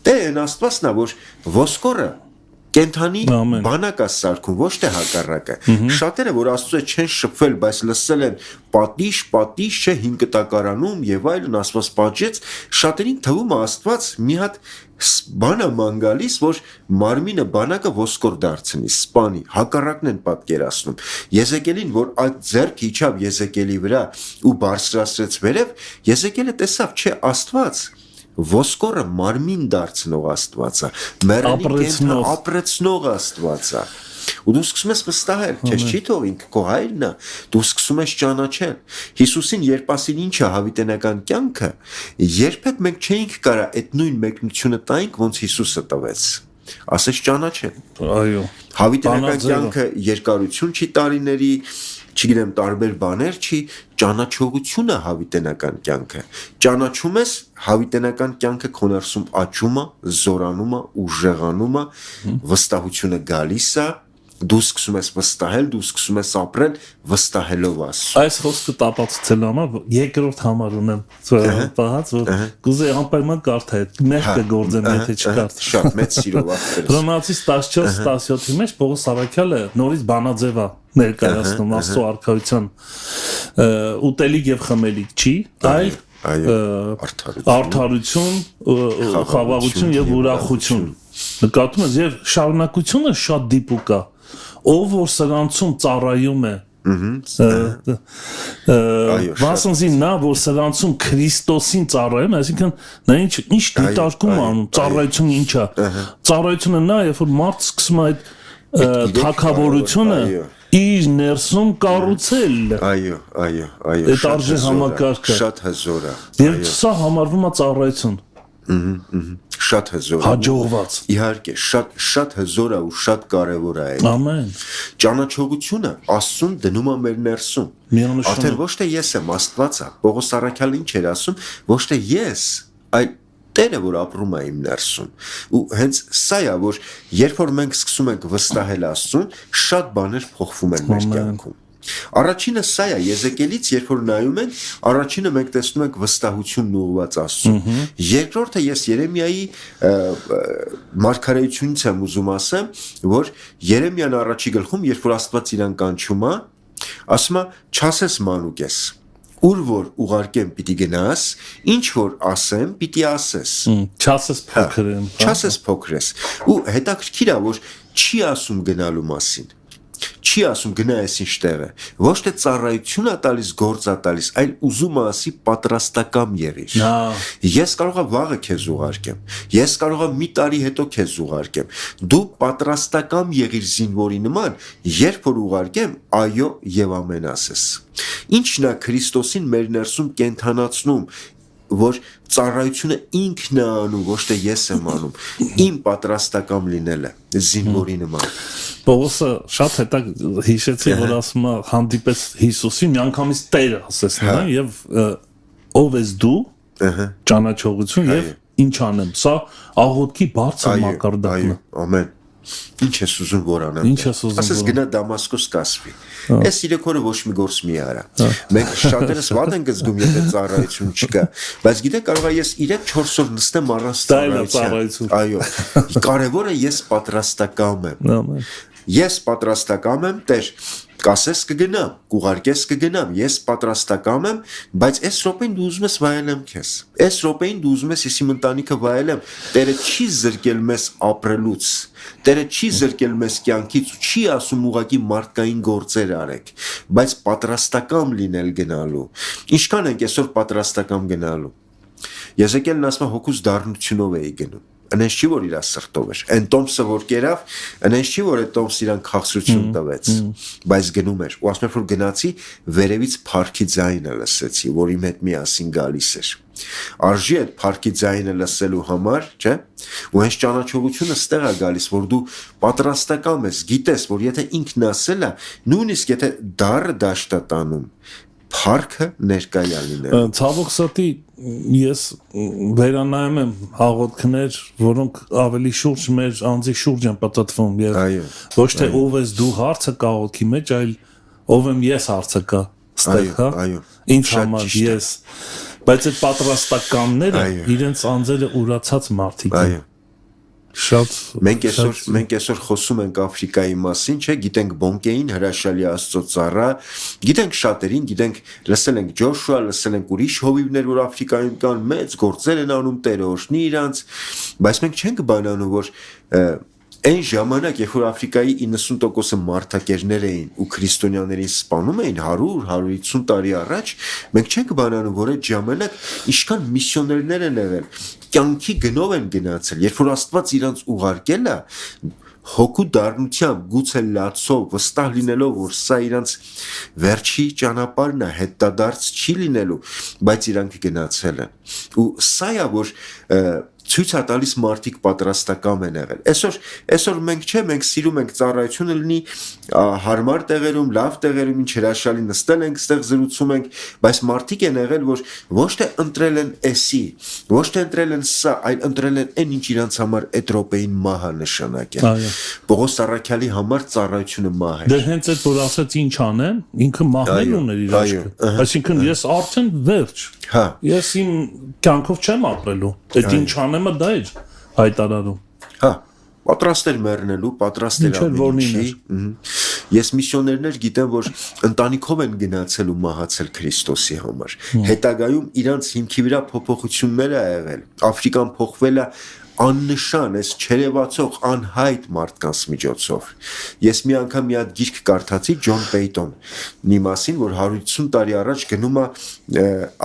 Տերը այն Աստվածն է որ ոսկորը կենթանի բանակ է սարքում ոչ թե հակառակը շատերը որ Աստծո չեն շփվել բայց լսել են պատիժ չէ 5 կտակարանում եւ այլն Աստված պատժեց շատերին թվում է Աստված մի հատ բան է ման գալիս որ մարմինը բանակը ոսկոր դարձնի սպանի հակառակն են պատկերացնում Եզեկիելին որ այդ ձեռք իջավ Եզեկիելի վրա ու բարձրացրեց վերև Եզեկիելը տեսավ չէ Աստված ոսկորը մարմին դարձնող Աստվածա մեռելին ապրեցնող Աստվածա ու դու սկսում ես վստահել քեզ չի թող ինքը քո հայրն է դու սկսում ես ճանաչել Հիսուսին երբ ասին ինչ է հավիտենական կյանքը երբեք մենք չէինք կարա այդ նույն մեկնությունը տայինք ոնց Հիսուսը տվեց ասես ճանաչել այո հավիտենական կյանքը երկարություն չի տարիների չգիտեմ տարբեր բաներ չի ճանաչողությունը հավիտենական կյանքը ճանաչում ես հավիտենական կյանքը քո ներսում աճում է զորանում է ուժեղանում է վստահությունը գալիս է դու սկսում ես վստահել դու սկսում ես ապրել վստահելով Աստծո այս խոսքը տապացուցելու համար երկրորդ համար ունեմ պահած որ կուզեի անպայման կարդալ մեղքը գործեմ եթե չկարդ շատ մեծ սիրով ախտերս Հռոմեացիս 14-17-ի մեջ Պողոս Առաքյալը նորից բանաձև է ներկայացնում Աստծո արքայության ուտելիք եւ խմելիք չի այլ արդարություն խաղաղություն եւ ուրախություն նկատում ես եւ շարունակությունը շատ դիպուկ է ով որ սրանցում ծառայում է վասնզի նա որ սրանցում Քրիստոսին ծառայում է այսինքն նա ինչ դիտարկում անում ծառայությունը ինչ է ծառայությունը նա երբ որ մարդ սկսում է այդ թագավորությունը իր ներսում կառուցել այո այդ արժե համակարգը շատ հզոր է եւ սա համարվում է ծառայություն շատ հզոր հաջողված իհարկե շատ հզոր է ու շատ կարևոր է ամեն ճանաչողությունը Աստծուն դնում է մեր ներսում արդեն ոչ թե ես եմ Աստված է Պողոս Առաքյալը ինչ էր ասում ոչ թե ես այլ Տերը որ ապրում է իմ ներսում ու հենց սա է որ երբ որ մենք սկսում ենք վստահել Աստծուն շատ բաներ փոխվում են մեր կյանքում Առաջինը սա է Եզեկիելից երբ որ նայում ենք առաջինը մենք տեսնում ենք վստահությունն ուղղված Աստծուն երկրորդը ես Երեմիայի մարգարեությունից եմ ուզում ասեմ որ Երեմիան առաջի գլխում երբ որ Աստված իրան կանչում է ասում է չասես մանուկ ես Ուր որ ուղարկեմ պիտի գնաս, ինչ որ ասեմ պիտի ասես Չասես փոքր ես ու հետաքրքիր է որ չի ասում գնալու մասին Չի ասում գնա այս ինչ տեղը ոչ թե ծառայություն է տալիս գործ է տալիս այլ ուզում է ասի պատրաստակամ եղիր Ես կարող եմ վաղը քեզ ուղարկեմ Ես կարող եմ մի տարի հետո քեզ ուղարկեմ Դու պատրաստակամ եղիր զինվորի նման երբ որ ուղարկեմ այո եւ ամեն ասես Ինչն է Քրիստոսին մեր ներսում կենթանացնում որ ծառայությունը ինքն է անում ոչ թե ես եմ անում իմ պատրաստակամ լինելը զինվորի նման Պողոսը շատ հետակ հիշեցի որ ասում է հանդիպեց Հիսուսին միանգամից Տերը ասես նրան եւ ով ես դու ճանաչողություն եւ ինչ անեմ սա աղոթքի բարձր մակարդակն է ամեն Ինչ ես ուզում որ անեմ ասես գնա Դամասկոս կասվի Այս 3 օրը ոչ մի գործ մի արա Մենք շատերս վատ ենք զգում եթե ծառայություն չկա բայց գիտեք կարող է ես 3-4 օր նստեմ առանց ծառայության Այո կարևորը ես պատրաստակամ եմ Ես պատրաստակամ եմ Տեր կասես կգնամ կուղարկես կգնամ ես պատրաստակամ եմ բայց այս րոպեին դու ուզում ես վայելեմ քեզ այս րոպեին դու ուզում ես ես իմ ընտանիքը վայելեմ Տերը չի զրկել մեզ ապրելուց Տերը չի զրկել մեզ կյանքից ու չի ասում ուղակի մարդկային գործեր արեք բայց պատրաստակամ լինել գնալու ինչքան ենք այսօր պատրաստակամ գնալու Եզեկիելն ասում է հոգուս դառնությունով էի գնում Անենց չի որ իր սրտով էր այն տոմսը որ կերավ անենց չի որ այդ տոմսը իրան քաղցրություն տվեց բայց գնում էր ու ասում էր որ գնացի վերևից փառքի ձայնը լսեցի որ իմ հետ միասին գալիս էր արժի այդ փառքի ձայնը լսելու համար չէ ու հենց ճանաչողությունը ստեղ է գալիս որ դու պատրաստական ես գիտես որ եթե ինքն ասել է նույնիսկ եթե դառը դաշտ է տանում Փառքը ներկայա լինել ցավոք սրտի ես վերանայում եմ հաղորդքներ որոնք ավելի շուրջ մեր անձի շուրջ են պատտվում եւ ոչ թե ով ես դու հարցը կա ոգի մեջ այլ ով եմ ես հարցը կա ստեղ հա ինձ համար ես բայց այդ պատրաստականները իրենց անձերը ուրացած մարդիկ են Շատ մենք այսօր խոսում ենք Աֆրիկայի մասին, չէ, գիտենք Բոնկեին հրաշալի Աստծո ծառա, գիտենք շատերին, գիտենք լսել ենք Ջոշուա, լսել ենք ուրիշ հովիվներ, որ Աֆրիկայում կան, մեծ գործեր են անում Տերը օրհնի իրանց, բայց մենք չենք բանանում, որ Այն ժամանակ, երբ որ Աֆրիկայի 90% մարդակերներ էին ու քրիստոնյաներին սպանում էին 100-150 տարի առաջ, մենք չենք բանանում, որ այդ ժամանակ ինչքան միսիոներներ են եղել, կյանքի գնով են գնացել, երբ որ Աստված իրանց ուղարկել է, հոգու դառնությամբ, գուցե լացով, վստահ լինելով, որ սա իրանց վերջի ճանապարհն է, հետադարձ չի լինելու, բայց իրանք գնացել են։ Ու սա է, որ ցույց է տալիս մարդիկ պատրաստական են եղել։ Այսօր մենք սիրում ենք ծառայությունը լինի հարմար տեղերում, լավ տեղերում, ինչ հրաշալի նստել ենք, ստեղ զրուցում ենք, բայց մարդիկ են եղել, որ ոչ թե ընտրել են էսի, ոչ թե ընտրել են սա, այլ ընտրել են այն ինչ իրանց համար այդ րոպեին մահը նշանակել։ Պողոս Առաքյալի համար ծառայությունը մահ էր։ Դե հենց այդ որ ասած ինչ անեն, ինքը մահել ուներ իր աչքը։ Այսինքն ես արդեն վերջ։ Հա։ Ես իմ կյանքով չեմ ապրելու։ Այդ ինչ անեմը դա էր հայտարարում։ Հա, պատրաստ էր մեռնելու, պատրաստ էր ամենի։ Ես միսիոներներ գիտեմ, որ ընտանիքով են գնացել ու մահացել Քրիստոսի համար։ Հետագայում իրանց հիմքի վրա փոփոխություններ ա եղել։ Աֆրիկան փոխվել է աննշան, այս չերևացող անհայտ մարդկանց միջոցով։ Ես մի անգամ մի հատ գիրք կարդացի Ջոն Պեյտոնի մասին, որ 150 տարի առաջ գնում է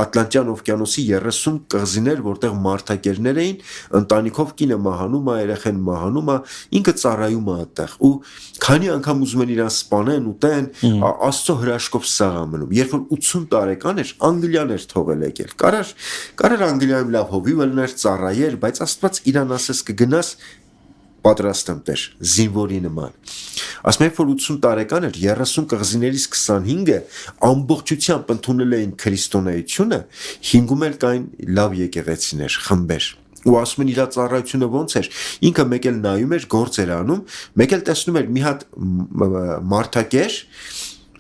Ատլանտյան օվկիանոսի 30 կղզիներ, որտեղ մարդակերներ էին, ընտանիքով կինը մահանում է, երեխեն մահանում է, ինքը ծառայում է այդտեղ։ Ու քանի անգամ ուզում են իրան սպանեն, ուտեն, Աստծո հրաշքով սաղ մնում։ Երբ որ 80 տարեկան էր, Անգլիան էր թողել եկել։ Կարար Անգլիայում լավ հովիվ լներ, ծառայեր, բայց Աստված իրան ասես կգնաս պատրաստ եմ տեր, զինվորի նման։ Ասում եմ, որ 80 տարեկան էր, 30 կղզիներից 25-ը ամբողջությամբ ընդունել էին քրիստոնեությունը, 5-ում էլ կային լավ եկեղեցիներ, խմբեր։ Ու ասում են իր ծառայությունը ոնց էր, ինքը մեկ էլ նայում էր, գործ էր անում, մեկ էլ տեսնում էր մի հատ մարդակեր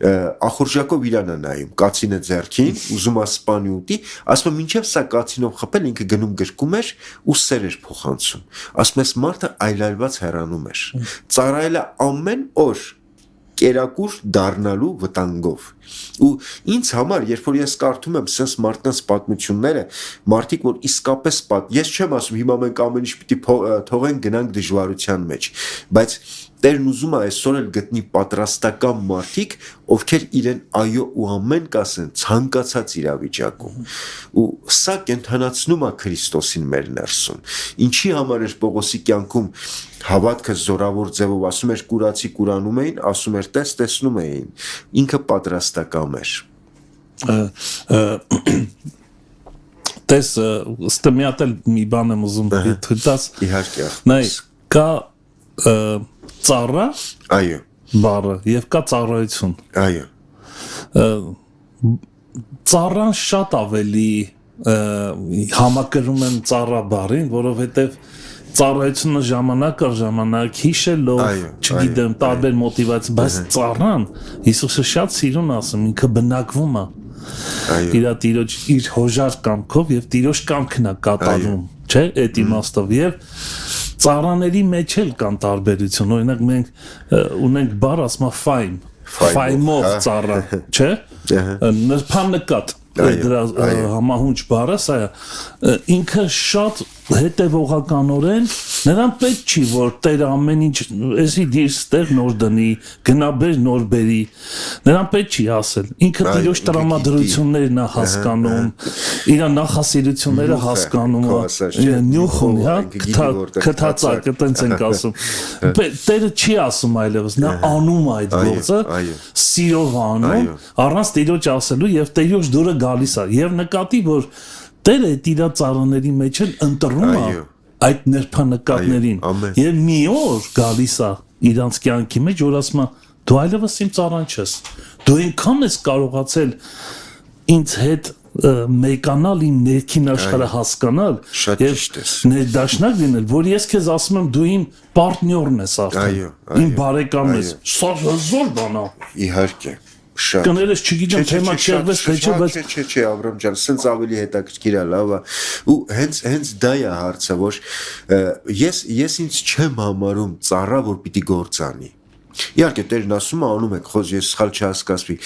ախորժակով իրան է նայում, կացինը ձեռքին, ուզում է սպանի ուտի, ասում է մինչև սա կացինով խփել, ինքը գնում գրկում էր ու սեր էր փոխանցում։ Ասում ես մարդը այլայլված հեռանում էր։ Ծառայել է ամեն օր կերակուր դառնալու վտանգով։ Ու ինձ համար, երբ որ ես կարդում եմ sense մարդկանց պատմությունները, մարդիկ որ իսկապես ես չեմ ասում հիմա մենք ամեն ինչ պիտի թողենք գնանք դժվարության մեջ, բայց Տերն ուզում է այսօր էլ գտնի պատրաստական մարդիկ, ովքեր իրեն այո ու ամեն կասեն ցանկացած իրավիճակում։ Ու սա կենթանացնում է Քրիստոսին մեր ներսում։ Ինչի համար էր Պողոսի կյանքում հավատքը զորավոր ձևով ասում էր կուրացի կուրանում էին, ասում էր տեսնում էին։ Ինքը պատրաստական էր։ Տես ստմիատել մի բան եմ ուզում թույլտաս։ Իհարկե։ Նայ կա ծառա այո բառը եւ կա ծառայություն այո ծառան շատ ավելի համակրում եմ ծառա բառին որովհետեւ ծառայությունը ժամանակ առ ժամանակ հիշելով չգիտեմ տարբեր մոտիվացիա բայց ծառան Հիսուսը շատ սիրուն ասում ինքը բնակվում է իր տիրոջ իր հոժար կամքով եւ տիրոջ կամքն է կատարում չէ այդ իմաստով եւ ծառաների մեջ էլ կան տարբերություն, օրինակ մենք ունենք բառ ասում է ֆայմով ծառա, չէ՞։ Նրբանկատ դրա համահունչ բառը սա է, ինքը շատ հետևողականորեն նրան պետք չի որ Տերը ամեն ինչ էսի դիր ստեղ նոր դնի գնաբեր նոր բերի նրան պետք չի ասել ինքը տիրոջ տրամադրություններն է հասկանում իր նախասիրությունները հասկանում է նյուխում հա քթածակը տենց ենք ասում Տերը չի ասում այլևս նա անում է այդ գործը սիրով անում առանց տիրոջ ասելու եւ տիրոջ դուրը գալիս է եւ նկատի որ Տերը իր ծառաների մեջ էլ ընտրում է այդ ներփանկատներին եւ մի օր գալիս է իրանց կյանքի մեջ որ ասում է դու այլևս իմ ծառան ես դու այնքան ես կարողացել ինձ հետ մեկանալ իմ ներքին աշխարհը հասկանալ եւ ներդաշնակ լինել որ ես քեզ ասում եմ դու իմ պարտներն ես արդեն իմ բարեկամն ես սա զոր բան է իհարկե Կներես չգիտեմ թեմա չեղվես թե չէ բայց չէ Աբրամ ջան սենց ավելի հետաքրքիր է լավ ու հենց դա է հարցը որ ես ինձ չեմ համարում ծառա որ պիտի գործանի իհարկե Տերն ասում է անում եք խոս ես սխալ չհասկացվի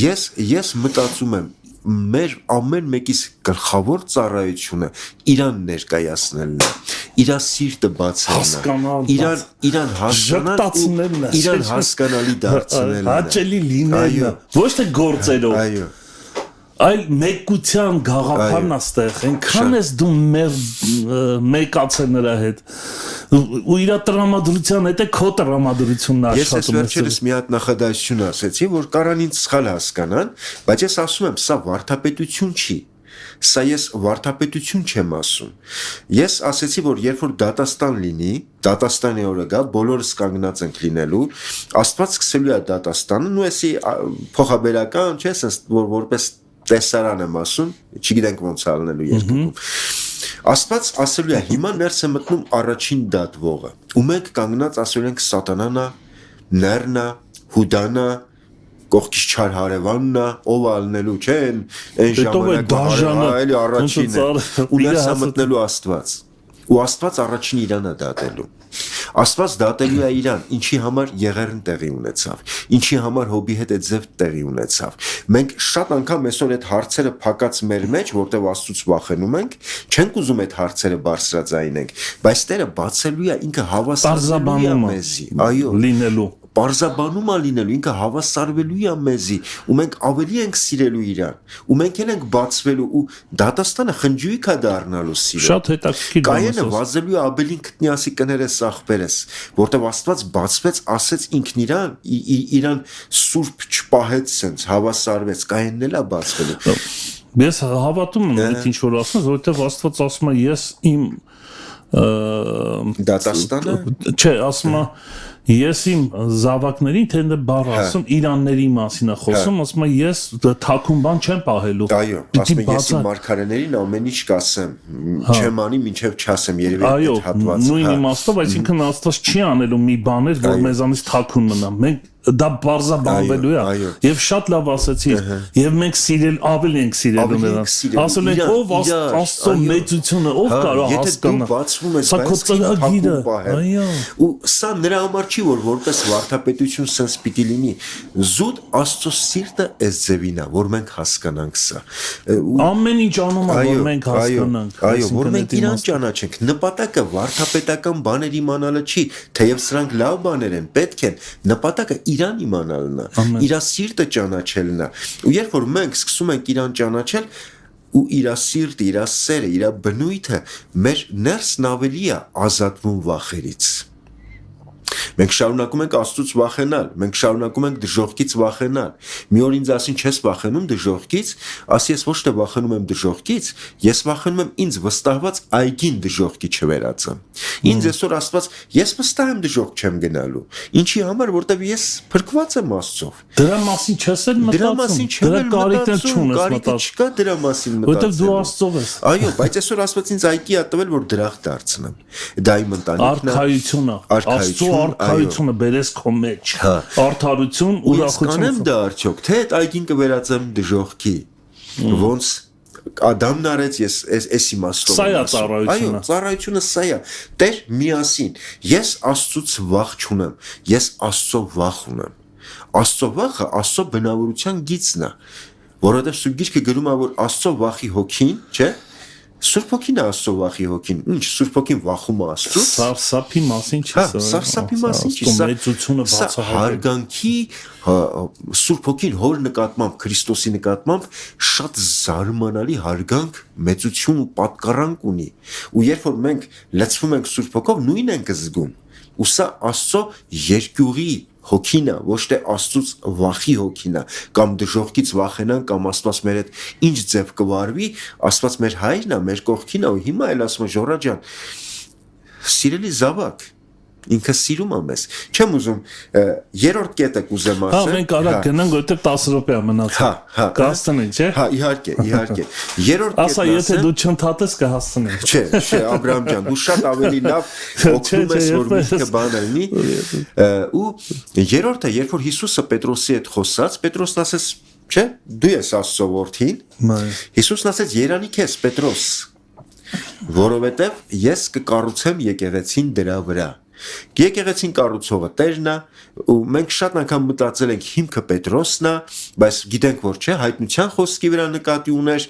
ես մտածում եմ մեր ամեն մեկիս գլխավոր ծառայությունը իրան ներկայացնելն է իր սիրտը բացելն է իրան հասկանալ իրան հասկանալի դարձնելն է հաճելի լինելն ոչ թե գործերով այո այլ մեկության գաղափարն աստեղ այնքան ես դու մեկացել նրա հետ ու իր տրամադրության հետ է քո տրամադրությունն աշխատում ես վերջերս մի հատ նախադասություն ասեցի որ կարան ինձ սխալ հասկանան բայց ես ասում եմ սա վարդապետություն չի Սա ես վարդապետություն չեմ ասում Ես ասեցի որ երբ որ դատաստան լինի դատաստանի օրը գա բոլորս կանգնած ենք լինելու Աստված սկսելու է դատաստանը ու էսի փոխաբերական չէ sense որ որպես տեսարան եմ ասում չգիտենք ոնց ալնելու երկրում Աստված ասելու է հիմա ներս է մտնում առաջին դատվողը ու մենք կանգնած ասել ենք սատանանա ներնա հուդանա կողքից չար հարևանն է ով ալնելու չէ այն ժամանակ այլի առաջինն է ու ներս է մտնելու Աստված ու Աստված առաջին իրան է դատելու Աստված դատելու է իրան ինչի համար եղերն տեղի ունեցավ ինչի համար հոբի հետ այդ ձև տեղի ունեցավ մենք շատ անգամ այսօր այդ հարցերը փակած մեր մեջ որտեղ Աստծուց վախենում ենք չենք ուզում այդ հարցերը բարձրաձայնենք բայց Տերը բացելու է ինքը հավասարելու է մեզի այո լինելու Պարզաբանում է լինելու, ինքը հավասարվելու է մեզի, ու մենք ավելի ենք սիրելու իրան, ու մենք էլ ենք բացվելու, ու դատաստանը խնջույք է դառնալու սիրո։ Շատ հետաքրքիր Կայենը վազելու է Աբելին գտնի կներես աղբերես, որտեղ Աստված բացվեց, ասեց ինքն իրան սուրբ չպահեց սենց, հավասարվեց, Կայենն էլ է բացվելու։ Ես հավատում եմ այդ ինչ որ ասում, որովհետև Աստված ասում է ես իմ դատաստանը չէ, ասում է Ես իմ զավակներին թե բառ ասում իրանների մասին է խոսում ասում եմ ես թաքուն բան չեմ պահելու Այո ասում եմ ես իմ մարգարեներին ամեն ինչ կասեմ չեմ անի մինչև չասեմ երևի այդ հատվածը Այո նույն իմաստով այսինքն Աստված չի անելու մի բաներ որ մեզանից թաքուն մնա մենք դա բարձաբանվելու է եւ շատ լավ ասեցիր եւ մենք սիրել ավելի ենք սիրելու նրան ասում ենք ով Աստծո մեծությունը ով կարող հասկանա բացվում ես բայց այո ու սա նրա համար չի որ որպես վարդապետություն sense պիտի լինի զուտ Աստծո սիրտը այս ձևին է որ մենք հասկանանք սա ամեն ինչ անում է որ մենք հասկանանք այո որ մենք իրան ճանաչենք նպատակը վարդապետական բաներ իմանալը չի թեև սրանք լավ բաներ են պետք են նպատակը իրան իմանալն է, իր սիրտը ճանաչելն է։ Ու երբ որ մենք սկսում ենք իրան ճանաչել ու իր սիրտը, իր սերը, իր բնույթը մեր ներսն ավելի է ազատվում վախերից։ Մենք շարունակում ենք Աստծուց վախենալ, մենք շարունակում ենք դժոխքից վախենալ։ Մի օր ինձ ասին չես վախենում դժոխքից, ասի ես ոչ թե վախենում եմ դժոխքից, ես վախենում եմ ինձ վստահված այգին դժոխքի չվերածեմ։ Ինձ այսօր Աստված ես վստահ եմ դժոխք չեմ գնալու։ Ինչի համար, որտեվ ես փրկված եմ Աստծով։ Դրա մասին չես էլ մտածում։ Դրա կարիք չունես մտածում։ Չկա դրա մասին մտածել։ Որտեվ դու Աստծով ես։ Այո, բայց այսօր Աստված ինձ այգի է տվել, որ դրախտ դարձնեմ։ Դա իմ ընտանիքն է։ Արքայությունը, Աստծո արքայությունը բերես քո մեջ։ Արդարություն, ուրախություն։ Կանեմ դա արդյոք, թե այդ այգին կվերածեմ դժոխքի։ Ոնց Ադամն արեց ես իմաստով։ Սա է ծառայությունը։ Այո, ծառայությունը սա է։ Տեր միասին։ Ես Աստծուց վախ չունեմ, ես Աստծո վախ ունեմ։ Աստծո վախը Աստծո բնավորության գիծն է, որովհետև Սուրբ Գիրքը գրում է, որ Աստծո վախի հոգին, չէ՞, Սուրբ Հոգին է Աստծո վախի հոգին։ Ինչ Սուրբ Հոգին վախում է Աստծուց։ Սարսափի մասին չի սա։ Սարսափի մասին չի, սա մեծությունը բացահայտել։ Հարգանքի Սուրբ Հոգին հոր նկատմամբ, Քրիստոսի նկատմամբ շատ զարմանալի հարգանք, մեծություն ու պատկառանք ունի։ Ու երբ որ մենք լցվում ենք Սուրբ Հոգով, նույնն ենք զգում։ Ու սա Աստծո երկյուղի հոգին է, ոչ թե Աստծուց վախի հոգին է, կամ դժոխքից վախենան, կամ Աստված մեր հետ ինչ ձև կվարվի, Աստված մեր հայրն է, մեր կողքին է, ու հիմա էլ ասում է Ժորա ջան, սիրելի զավակ, ինքը սիրում է մեզ։ Չեմ ուզում երրորդ կետը կուզեմ ասել։ Հա, մենք արագ գնանք, որտեղ 10 րոպե է մնացել։ Կհասցնենք, չէ՞։ Հա, իհարկե։ Երրորդ կետն ասա, եթե դու չընդհատես կհասցնենք։ Չէ, Աբրահամ ջան, դու շատ ավելի լավ օգնում ես, որ միտքը բան լինի։ Ու երրորդը, երբ որ Հիսուսը Պետրոսի հետ խոսաց, Պետրոսն ասեց, չէ, դու ես Աստծո որդին։ Հիսուսն ասեց, երանի քեզ Պետրոս, որովհետև ես կկառուցեմ եկեղեցին դրա վրա։ Եկեղեցին կառուցողը Տերն է, ու մենք շատ անգամ մտածել ենք հիմքը Պետրոսն է, բայց գիտենք որ չէ, հայտնության խոսքի վրա նկատի ուներ,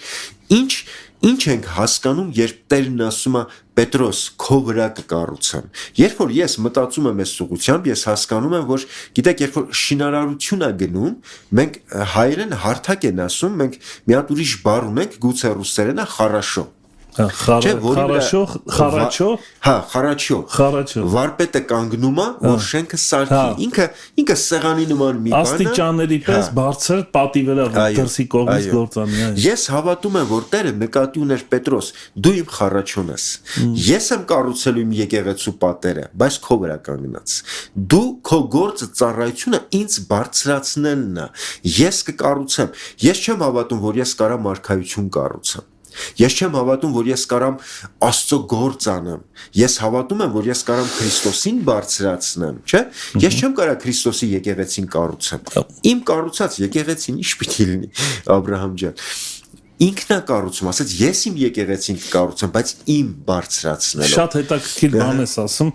ինչ ենք հասկանում, երբ Տերն ասում է Պետրոս, քո վրա կկառուցեմ։ Երբ որ ես մտածում եմ այս ուղղությամբ, ես հասկանում եմ, որ գիտեք, երբ որ շինարարություն է գնում, մենք հայերեն հարթակ են ասում, մենք մի հատ ուրիշ բառ ունենք, գուցե ռուսերենը խարաշո։ Խարաչո։ Հա, խարաչո։ Վարպետը կանգնում է, որ շենքը սարքի։ Ինքը սեղանի նման մի բան է։ Աստիճանների պես բարձր պատի վրա դրսի կողմից գործանի։ Ես հավատում եմ, որ Տերը նկատի ուներ Պետրոս, դու իմ խարաչոն ես։ Ես եմ կառուցելու իմ եկեղեցու պատերը, բայց քո վրա կանգնած։ Դու քո գործը ծառայությունը ինձ բարձրացնելն է։ Ես կկառուցեմ։ Ես չեմ հավատում, որ ես կարամ արքայություն կառուցեմ։ Ես չեմ հավատում, որ ես կարամ Աստծո գործ անեմ։ Ես հավատում եմ, որ ես կարամ Քրիստոսին բարձրացնեմ, չէ՞։ Ես չեմ կարա Քրիստոսի եկեղեցին կառուցեմ։ Իմ կառուցած եկեղեցին ինչ պիտի լինի, Աբրահամ ջան։ Ինքն է կառուցում, ասած ես իմ եկեղեցին կառուցեմ, բայց իմ բարձրացնելով։ Շատ հետաքրքիր բան ես ասում։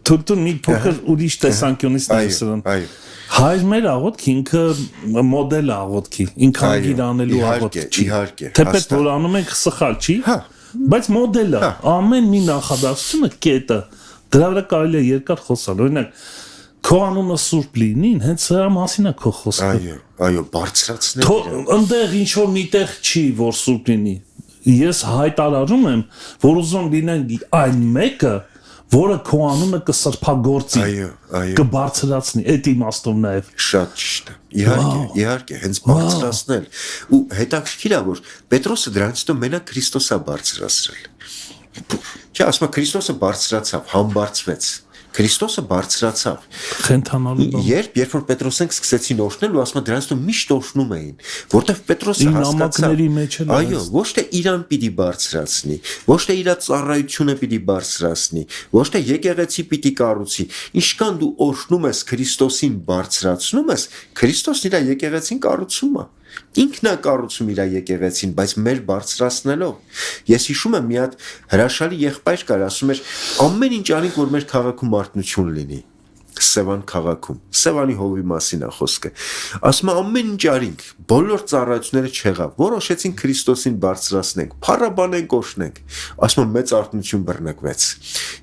Թույլ մի փոքր ուրիշ տեսանկյունից նայես սրան։ Այո։ Հայր մեր աղոթքի ինքը մոդել աղոթքի, ինքը անգիրանելու աղոթք չի։ Իհարկե։ Թեպետ որ անում ենք սխալ չի, բայց մոդել է։ Ամեն մի նախադասությունը կետը, դրա վրա կարելի է երկար խոսալ։ Օրինակ, քո անունը սուրբ լինին, հենց սրա մասին է քո խոսքը։ Այո, բարձրացնել։ Այնտեղ ինչ որ միտեղ չի, որ սուրբ լինի։ Ես հայտարարում եմ, որ ուզում լինեն այն մեկը, որը քո անունը կսրբագործի, կբարձրացնի, այդ իմաստով նաև։ Շատ ճիշտ է։ Իհարկե, հենց բարձրացնել։ Ու հետաքրքիր է, որ Պետրոսը դրանից հետո մենակ Քրիստոս է բարձրացրել։ Չէ, ասում է Քրիստոսը բարձրացավ, համբարձվեց։ Քրիստոսը բարձրացավ։ Խենթանալու։ Երբ որ Պետրոսին սկսեցին օրհնել, ու ասում դրանից հետո միշտ օրհնում էին, որտեվ Պետրոսը հասկացավ։ Այո, ոչ թե իրան պիտի բարձրացնի, ոչ թե իր ծառայությունը պիտի բարձրացնի, ոչ թե եկեղեցի պիտի կառուցի։ Ինչքան դու օրհնում ես Քրիստոսին բարձրացնում ես, Քրիստոսն իր եկեղեցին կառուցում է։ Ինքն է կառուցում իր եկեղեցին, բայց մեր բարձրացնելով։ Ես հիշում եմ մի հատ հրաշալի եղբայր կար, ասում էր ամեն ինչ անենք, որ մեր քաղաքում արթնություն լինի։ Սևան քաղաքում, Սևանի հովի մասին է խոսքը։ Ասում է ամեն ինչ արինք, բոլոր ծառայությունները չեղավ, որոշեցին Քրիստոսին բարձրացնենք, փառաբանենք, օշնենք։ Ասում է մեծ արթնություն բռնկվեց։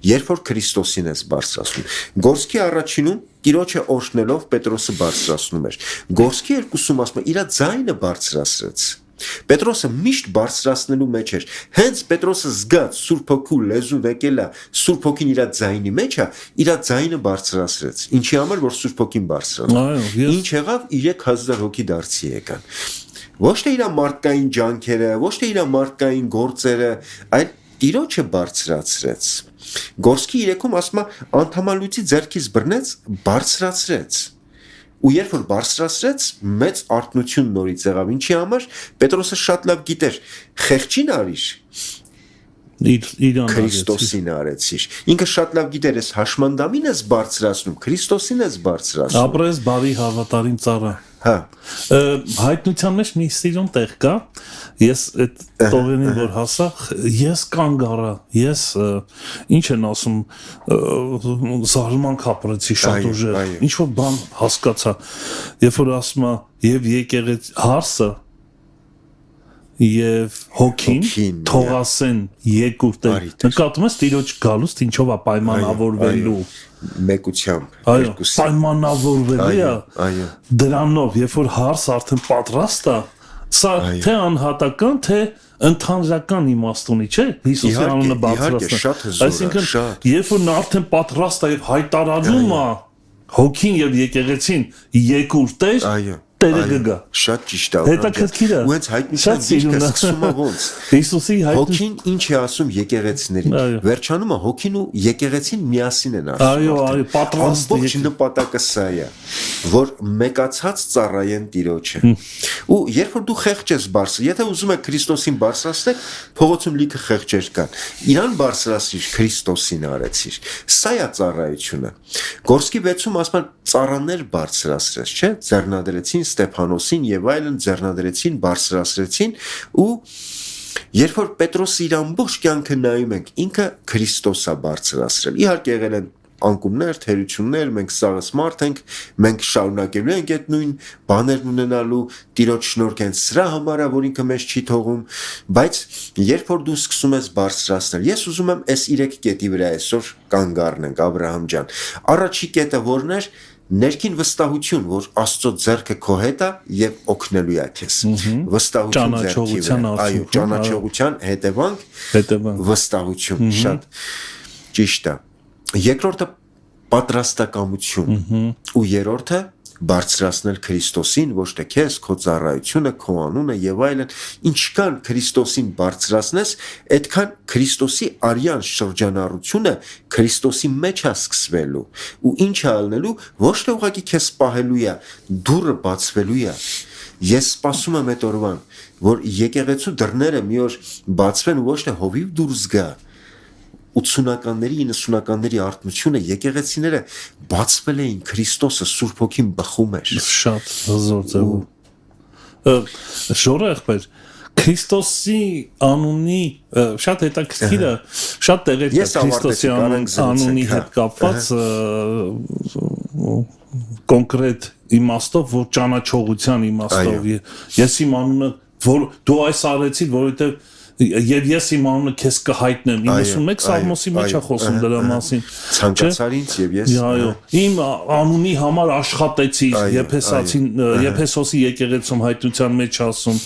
Երբ որ Քրիստոսին ես բարձրացնում, Գործքի առաջինում Տիրոջը օրհնելով Պետրոսը բարձրացնում էր։ Գործքի երկուսում ասում է իր ձայնը բարձրացրեց։ Պետրոսը միշտ բարձրացնելու մեջ էր։ Հենց Պետրոսը զգաց Սուրբ Հոգու լեզուն եկել է, Սուրբ Հոգին իր ձայնի մեջ է, իր ձայնը բարձրացրեց։ Ինչի համար որ Սուրբ Հոգին բարձրացավ։ Ինչ եղավ 3000 հոգի դարձի եկան։ Ոչ թե իր մարդկային ջանքերը, ոչ թե իր մարդկային գործերը, այլ Տիրոջը բարձրացրեց։ Գործքի 3-ում ասում է անդամալույցի ձեռքից բռնեց, բարձրացրեց։ Ու երբ որ բարձրացրեց, մեծ արթնություն նորից եղավ։ Ինչի համար Պետրոսը շատ լավ գիտեր, խեղճին արիր, Քրիստոսին արեցիր։ Ինքը շատ լավ գիտեր, ես հաշմանդամին ես բարձրացնում, Քրիստոսին ես բարձրացնում։ Ապրես բարի հավատարիմ ծառա։ Հա։ Հայտնության մեջ մի սիրուն տեղ կա, ես այդ տողերին որ հասա, ես կանգ առա, ես ինչ են ասում, զարմանք ապրեցի շատ ուժեղ, ինչ որ բան հասկացա, երբ որ ասում է եւ եկեղեցի հարսը, եւ հոգին թողասեն երկուրտեր նկատում ես տիրոջ գալուց ինչով է պայմանավորվելու մեկությամբ պայմանավորվելի է դրանով երբ որ հարս արդեն պատրաստ է սա թե անհատական թե ընդհանրական իմաստ ունի չէ Հիսուսի անունը բարձրացնել այսինքն երբ որ նա արդեն պատրաստ է եւ հայտարարում է հոգին եւ եկեղեցին երկուրտեր Տերը գգա շատ ճիշտ է հետաքրքիր է ու հենց հայտնության դիրքը սկսում է ոնց Հիսուսի հոգին ինչ է ասում եկեղեցիներին վերջանում է հոգին ու եկեղեցին միասին են ասում այո պատրաստ ամբողջ նպատակը սա է որ մեկացած ծառայեն Տիրոջը ու երբ որ դու խեղճ ես բարձր եթե ուզում ես Քրիստոսին բարձրացնել փողոցում լիքը խեղճեր կան իրան բարձրացրիր Քրիստոսին արեցիր սա է ծառայությունը Գործքի 6-ում ասում են ծառաներ բարձրացրեց չէ ձեռնադրեցին Ստեփանոսին եւ այլն ձեռնադրեցին բարձրացրեցին ու երբ որ Պետրոսը իր ամբողջ կյանքը նայում ենք ինքը Քրիստոս է բարձրացրել իհարկե եղել են անկումներ թերություններ մենք սաղս մարդ ենք մենք շարունակելու ենք այդ նույն բաներն ունենալու Տիրոջ շնորհք են սրա համար է որ ինքը մեզ չի թողում բայց երբ որ դու սկսում ես բարձրացնել ես ուզում եմ այս 3 կետի վրա այսօր կանգ առնենք Աբ รา համ ջան առաջի կետը որն էր Ներքին վստահություն, որ Աստծո ձեռքը քո հետ է եւ օգնելու է քեզ։ Վստահություն ձեռքի վրա։ Այո, ճանաչողության հետևանք վստահություն, շատ ճիշտ է։ Երկրորդը պատրաստակամություն ու երրորդը բարձրացնել Քրիստոսին, ոչ թե քեզ, քո ծառայությունը, քո անունը եւ այլն, ինչքան Քրիստոսին բարձրացնես, այդքան Քրիստոսի արյան շրջանառությունը Քրիստոսի մեջ է սկսվելու ու ինչ է ալնելու, ոչ թե ուղղակի քեզ պահելու է, դուռը բացվելու է։ Ես սպասում եմ այդ օրվան, որ եկեղեցու դռները մի օր բացվեն ոչ թե հովիվ դուրս գա 80-ականների 90-ականների արթնությունը եկեղեցիները բացվել էին Քրիստոսը Սուրբ Հոգին բխում էր շատ հզոր ձևով Շորը եղբայր Քրիստոսի անունի շատ հետաքրքիր է շատ տեղեր կա Քրիստոսի անունի հետ կապված կոնկրետ իմաստով որ ճանաչողության իմաստով ես իմ անունը որ դու այս արեցիր որովհետև Եվ ես իմ անունը քեզ կհայտնեմ 91 Սաղմոսի մեջ է խոսում դրա մասին ցանկացար ինձ եւ ես այո իմ անունի համար աշխատեցի Եփեսոսի եկեղեցում հայտնության մեջ ասում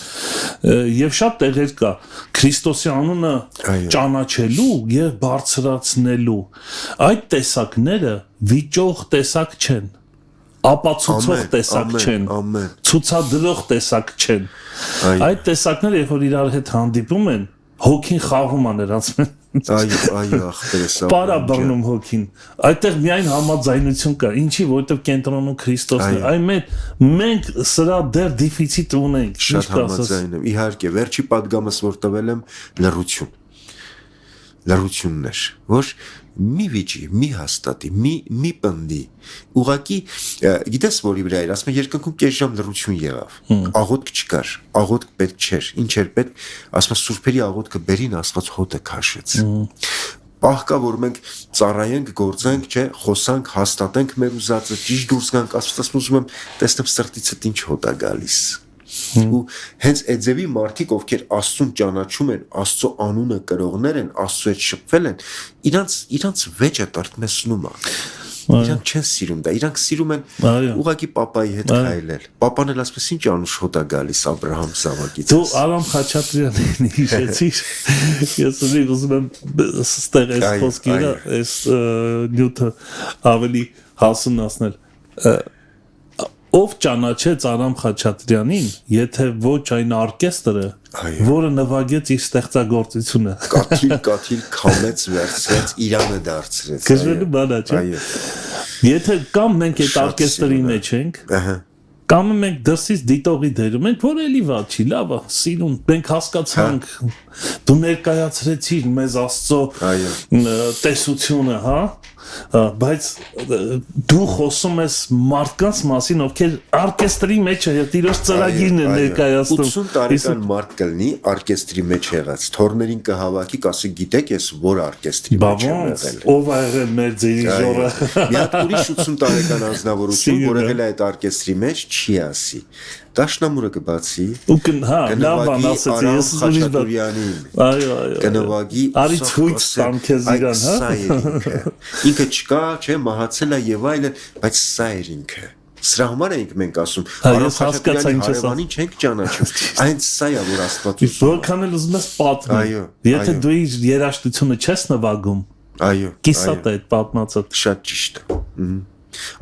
եւ շատ տեղեր կա Քրիստոսի անունը ճանաչելու եւ բարձրացնելու այդ տեսակները վիճող տեսակ չեն ապացուցող տեսակ չեն ցուցադրող տեսակ չեն այդ տեսակները երբ որ իրար հետ հանդիպում են հոգին խաղում է նրանց այո ախպերս պարա բռնում հոգին այդտեղ միայն համաձայնություն կա ինչի որովհետև կենտրոնում Քրիստոսն է այ մենք սրա դեռ դեֆիցիտ ունենք շատ համաձայն եմ իհարկե վերջի պատգամս որ տվել եմ լռությունն էր որ մի վիճի, մի հաստատի, մի պնդի ուղղակի գիտես որի վրա էր ասում երկնքում կես ժամ լռություն եղավ աղոթք չկար աղոթք պետք չէր ինչ էր պետք ասում սուրբերի աղոթքը բերին Աստված հոտը քաշեց պահ կա որ մենք ծառայենք գործենք չէ խոսանք հաստատենք մեր ուզածը ճիշտ դուրս գանք Աստված ուզում եմ տեսնեմ սրտիցդ ինչ հոտ է գալիս ու հենց այդ ձևի մարդիկ ովքեր Աստծուն ճանաչում են Աստծո անունը կրողներ են Աստծո հետ շփվել են իրանց վեճը տրտմեցնում է իրանք չեն սիրում դա իրանք սիրում են ուղղակի պապայի հետ քայլել պապան էլ ասես ինչ անուշոտ է գալիս Աբ รา համ Սավակից դու Արամ Խաչատրյանին հիշեցիր ես ուզում եմ ստեղ այս խոսքերը այս նյութը ավելի հասունացնել ով ճանաչեց Արամ Խաչատրյանին, եթե ոչ այն օրկեստրը, որը նվագեց իր ստեղծագործությունը։ Կաթիլ քամեց վերցրեց, Իրանը դարձրեց։ Գժվելու բան է, չէ՞։ Եթե կամ մենք այդ օրկեստրի մեջ ենք, կամ մենք դրսից դիտողի դերում ենք, որ էլի վատ չի, լավ է, սիրուն, մենք հասկացանք, դու ներկայացրեցիր մեզ Աստծո տեսությունը, հա։ Բայց դու խոսում ես մարդկանց մասին, ովքեր օրկեստրի մեջ է, Տիրոջ ծրագիրն է ներկայացնում։ 80 տարեկան մարդ կլինի օրկեստրի մեջ եղած, թորներին կհավաքի, կասի գիտեք ես որ օրկեստրի մեջ եմ եղել։ Ով է եղել մեր դիրիժորը։ Մի հատ ուրիշ 80 տարեկան անձնավորություն, որ եղել է այդ օրկեստրի մեջ, չի ասի։ Դաշնամուրը կբացի ու հա լավ բան ասեցի ես Խաչատուրյանին այո կնվագի արի ցույց տամ քեզ իրան հա ինքը չկա չէ մահացել է եւ այլն բայց սա էր ինքը Սրա համար ենք մենք ասում, Արամ Խաչատուրյանի հարևանին չենք ճանաչում, այնց սա է որ Աստվածություն։ Որքան էլ ուզում ես պատմի։ Եթե դու իր երաժշտությունը չես նվագում, այո, կիսատ է այդ պատմածը։ Շատ ճիշտ է։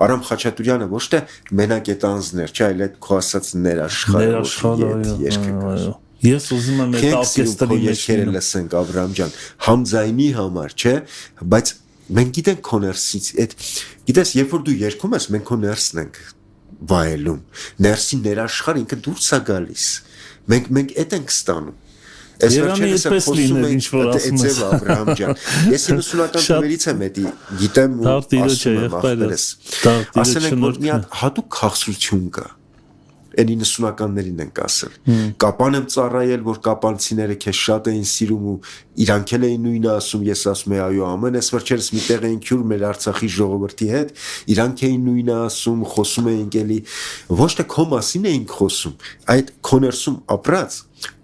Արամ Խաչատուրյանը ոչ թե մենակ այդ անձներ, չէ, այլ այդ քո ասած ներաշխարհը երկը։ Ես ուզում եմ այդ օրկեստրի երկերը լսենք Աբրահամ ջան, համձայնի համար, չէ, բայց մենք գիտենք քո ներսից այդ գիտես երբ որ դու երգում ես մենք քո ներսն ենք վայելում ներսի ներաշխարհ ինքը դուրս է գալիս մենք այդ ենք ստանում Ես վերջերս խոսում ենք այդ Աբրահամ ջան ես 90-ական թվերից եմ էդի գիտեմ ու ասում եմ ախպերս ասել ենք որ մի հատ հատուկ քաղցրություն կա Այն 90-ականներին ենք ասել Կապան եմ ծառայել որ կապանցիները քեզ շատ էին սիրում ու իրանք էլ էին նույնը ասում ես ասում եմ այո ամեն ես վերջերս մի տեղ էին քյուր մեր Արցախի ժողովրդի հետ իրանք էին նույնը ասում խոսում էինք էլի ոչ թե քո մասին էինք խոսում այդ քո ներսում ապրած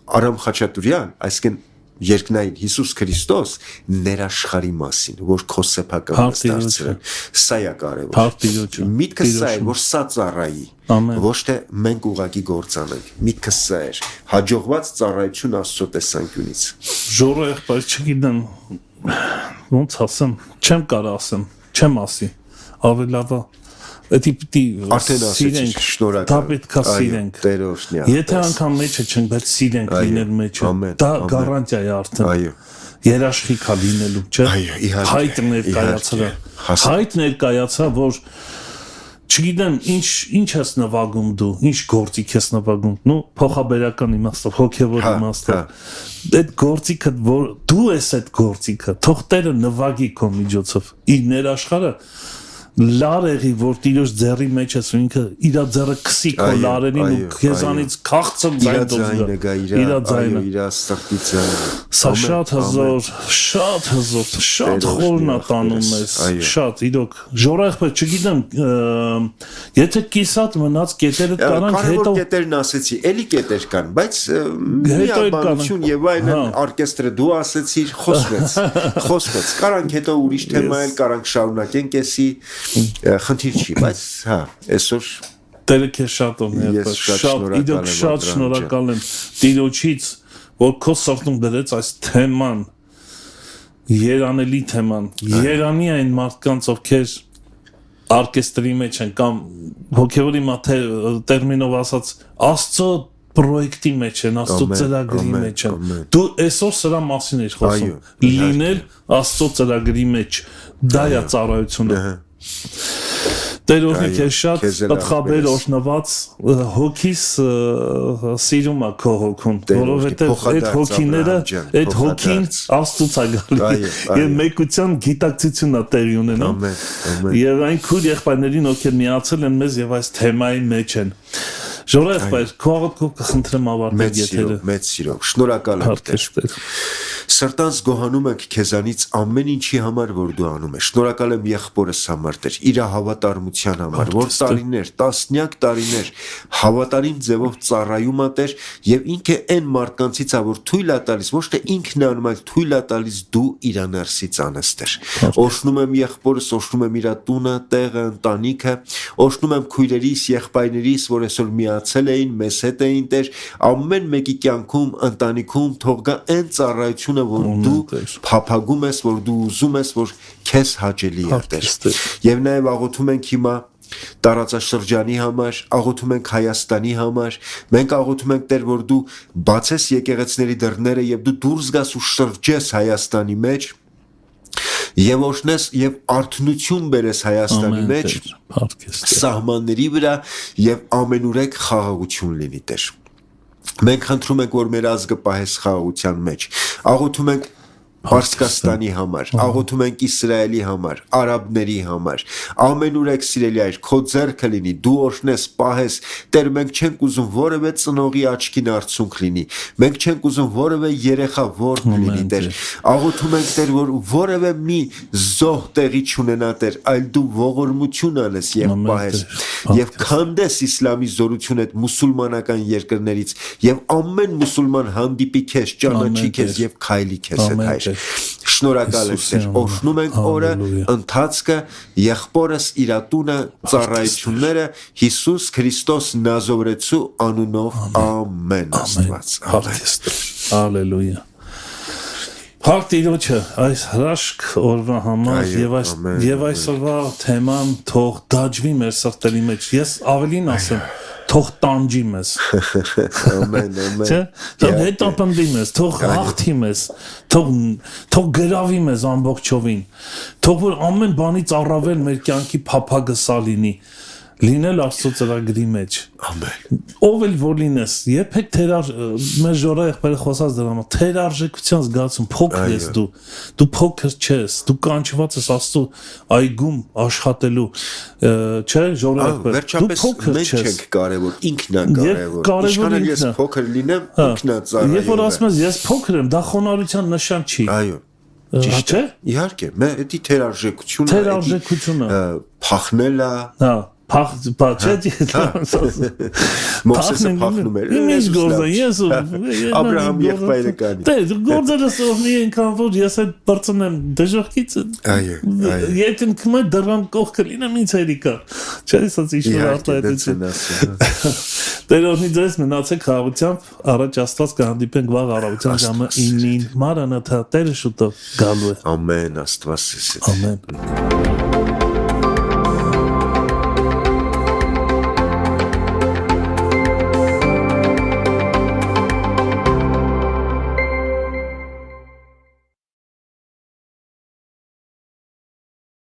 Արամ Խաչատուրյան այսինքն երկնային Հիսուս Քրիստոս ներաշխարի մասին որ քո սեփականն դարձրել սա է կարևոր միտքը սա է որ սա ծառայի ոչ թե մենք ուղակի գործանենք միտքը սա է հաջողված ծառայություն Աստծո տեսանկյունից Ժորո եղբայր չգիտեմ ոնց ասեմ չեմ կարող ասեմ չեմ ասի ավելի լավ Էդի պիտի սիրենք շնորհակալ դա պետք է սիրենք Տերոջնյա Եթե անգամ մեջը չենք բայց սիրենք լինել մեջը դա գարանտիա է արդեն այո երաշխիք է լինելու չէ հայտ ներկայացրա հայտ ներկայացա որ չգիտեմ ինչ ես նվագում դու ինչ գործիք ես նվագում նո փոխաբերական իմաստով հոգևոր իմաստով այդ գործիքը որ դու ես այդ գործիքը թող Տերը նվագի քո միջոցով իր ներաշխարը լարերի որ տիրոջ ձեռի մեջ ես ու ինքը իր ձեռը քսի քո լարերին ու քեզանից քաղցր ձայն դոզը իր ձայնը իր սրտի ձայնը սա շատ հզոր շատ խորն է տանում ես շատ իրոք ժորախը չգիտեմ եթե կիսատ մնաց կետերը տարանք հետո կետերն ասեցի էլի կետեր կան բայց միաբանություն եւ այլն օրկեստրը դու ասեցիր խոսվեց կարանք հետո ուրիշ թեմա էլ կարանք շարունակենք էսի խնդիր չի, բայց հա, այսօր Տերը քեզ շատ օգնել, շատ շնորհակալ եմ Տիրոջից, որ քո սրտում դրեց այս թեման, երանելի թեման, երանի այն մարդկանց, ովքեր օրկեստրի մեջ են կամ հոգևորի տերմինով ասած Աստծո պրոյեկտի մեջ են, Աստծո ծրագրի մեջ են։ Դու այսօր սրա մասին ես խոսում։ Լինել Աստծո ծրագրի մեջ, դա է ծառայությունը։ Տեր օրհնի քեզ շատ, պատխաբեր օրհնված հոգիս սիրում է քո հոգուն, որովհետև այդ հոգիները, այդ հոգին Աստծուց է գալի, եւ մեկության գիտակցությունն է տեղի ունենում, եւ այն քույր եղբայրներին ովքեր միացել են մեզ եւ այս թեմայի մեջ են։ Ժորայր, քո աղոթքով կխնդրեմ ավարտել եթերը։ Մեծ սիրով, շնորհակալ եմ Տեր։ Սրտանց գոհանում ենք քեզանից ամեն ինչի համար, որ դու անում ես։ Շնորհակալ եմ եղբորս համար, Տեր, իր հավատարմության համար, որ տարիներ, տասնյակ տարիներ հավատարիմ ձևով ծառայում է, Տեր, եւ ինքը այն մարդկանցից է, որ թույլ է տալիս, ոչ թե ինքն է անում, այլ թույլ է տալիս դու իր ներսից անես, Տեր։ Օրհնում եմ եղբորս, օրհնում եմ իր տունը, տեղը, ընտանիքը, օրհնում եմ քույրերիս, եղբայրներիս, որ այսօր միացել էին, մեզ հետ էին, Տեր, ամեն մեկի կյանքում, ընտանիքում թող գա այն ծառայությունը որ դու փափագում ես, որ դու ուզում ես, որ քեզ հաճելի է Տեր։ Եվ նաև աղոթում ենք հիմա տարածաշրջանի համար, աղոթում ենք Հայաստանի համար, մենք աղոթում ենք Տեր, որ դու բացես եկեղեցիների դռները եւ դու դուրս գաս ու շրջես Հայաստանի մեջ եւ օրհնես եւ արթնություն բերես Հայաստանի մեջ սահմանների վրա եւ ամենուրեք խաղաղություն լինի Տեր։ Մենք խնդրում ենք, որ մեր ազգը պահես խաղաղության մեջ։ Աղոթում ենք Պարսկաստանի համար, աղոթում ենք Իսրայելի համար, արաբների համար, ամենուրեք սիրելի Հայր, քո ձեռքը լինի, դու օրհնես, պահես, Տեր, մենք չենք ուզում որևէ ծնողի աչքին արցունք լինի, մենք չենք ուզում որևէ երեխա ворթ լինի, Տեր, աղոթում ենք, Տեր, որ որևէ մի զոհ տեղի չունենա, Տեր, այլ դու ողորմություն անես եւ պահես, եւ քանդես իսլամի զորությունը այդ մուսուլմանական երկրներից, եւ ամեն մուսուլման հանդիպի քեզ, ճանաչի քեզ եւ քայլի քեզ հետ, Հայր։ Շնորհակալ ենք, Տեր, օրհնում ենք օրը, ընթացքը, եղբորս իր տունը, ծառայությունները Հիսուս Քրիստոս Նազովրեցու անունով, ամեն, Աստված, Հալելույա։ Հարկ Տիրոջը այս հրաշք օրվա համար եւ այսօրվա թեման թող դաջվի մեր սրտերի մեջ։ Ես ավելին ասեմ, թող տանջի մեզ։ Ամեն, ամեն։ Չէ՞, թող հետապնդի մեզ, թող հաղթի մեզ, թող գրավի մեզ ամբողջովին։ Թող որ ամեն բանից առավել մեր կյանքի փափագը սա լինել Աստծո ծրագրի մեջ։ Ամեն։ Ով էլ որ լինես, երբեք մեր ժորա եղբայրը խոսած դրա համար, թերարժեքության զգացում փոքր ես դու փոքր չես, դու կանչված ես Աստծո այգում աշխատելու, չէ, ժորա եղբայր, դու փոքր չես։ Մենք չենք կարևոր, ինքն է կարևոր։ Ինչքան ես փոքր լինեմ, ինքն է ծառայում։ Երբ որ ասում ես ես փոքր եմ, դա խոնարհության նշան չի։ Այո։ Ճիշտ է։ Իհարկե, դա թերարժեքությունը, փախնելա։ Հա։ Փախչեցի Մովսեսը փախնում էր Ինչ գործը ես Աբրահամ եղբայրը կանի Դե գործերը սովնի ենքան որ ես այդ բրծնեմ դժոխքից Եթե կմա դրան կողքը լինեմ ինձ հերիկա Չէ ասած ինչ-որ արտահայտություն Տեր օրհնի ձեզ մնացեք խաղաղությամբ առաջ Աստված կհանդիպենք վաղ առավոտյան ժամը 9-ին Մարանաթա Տերը շուտով գալու է Ամեն Աստված Ամեն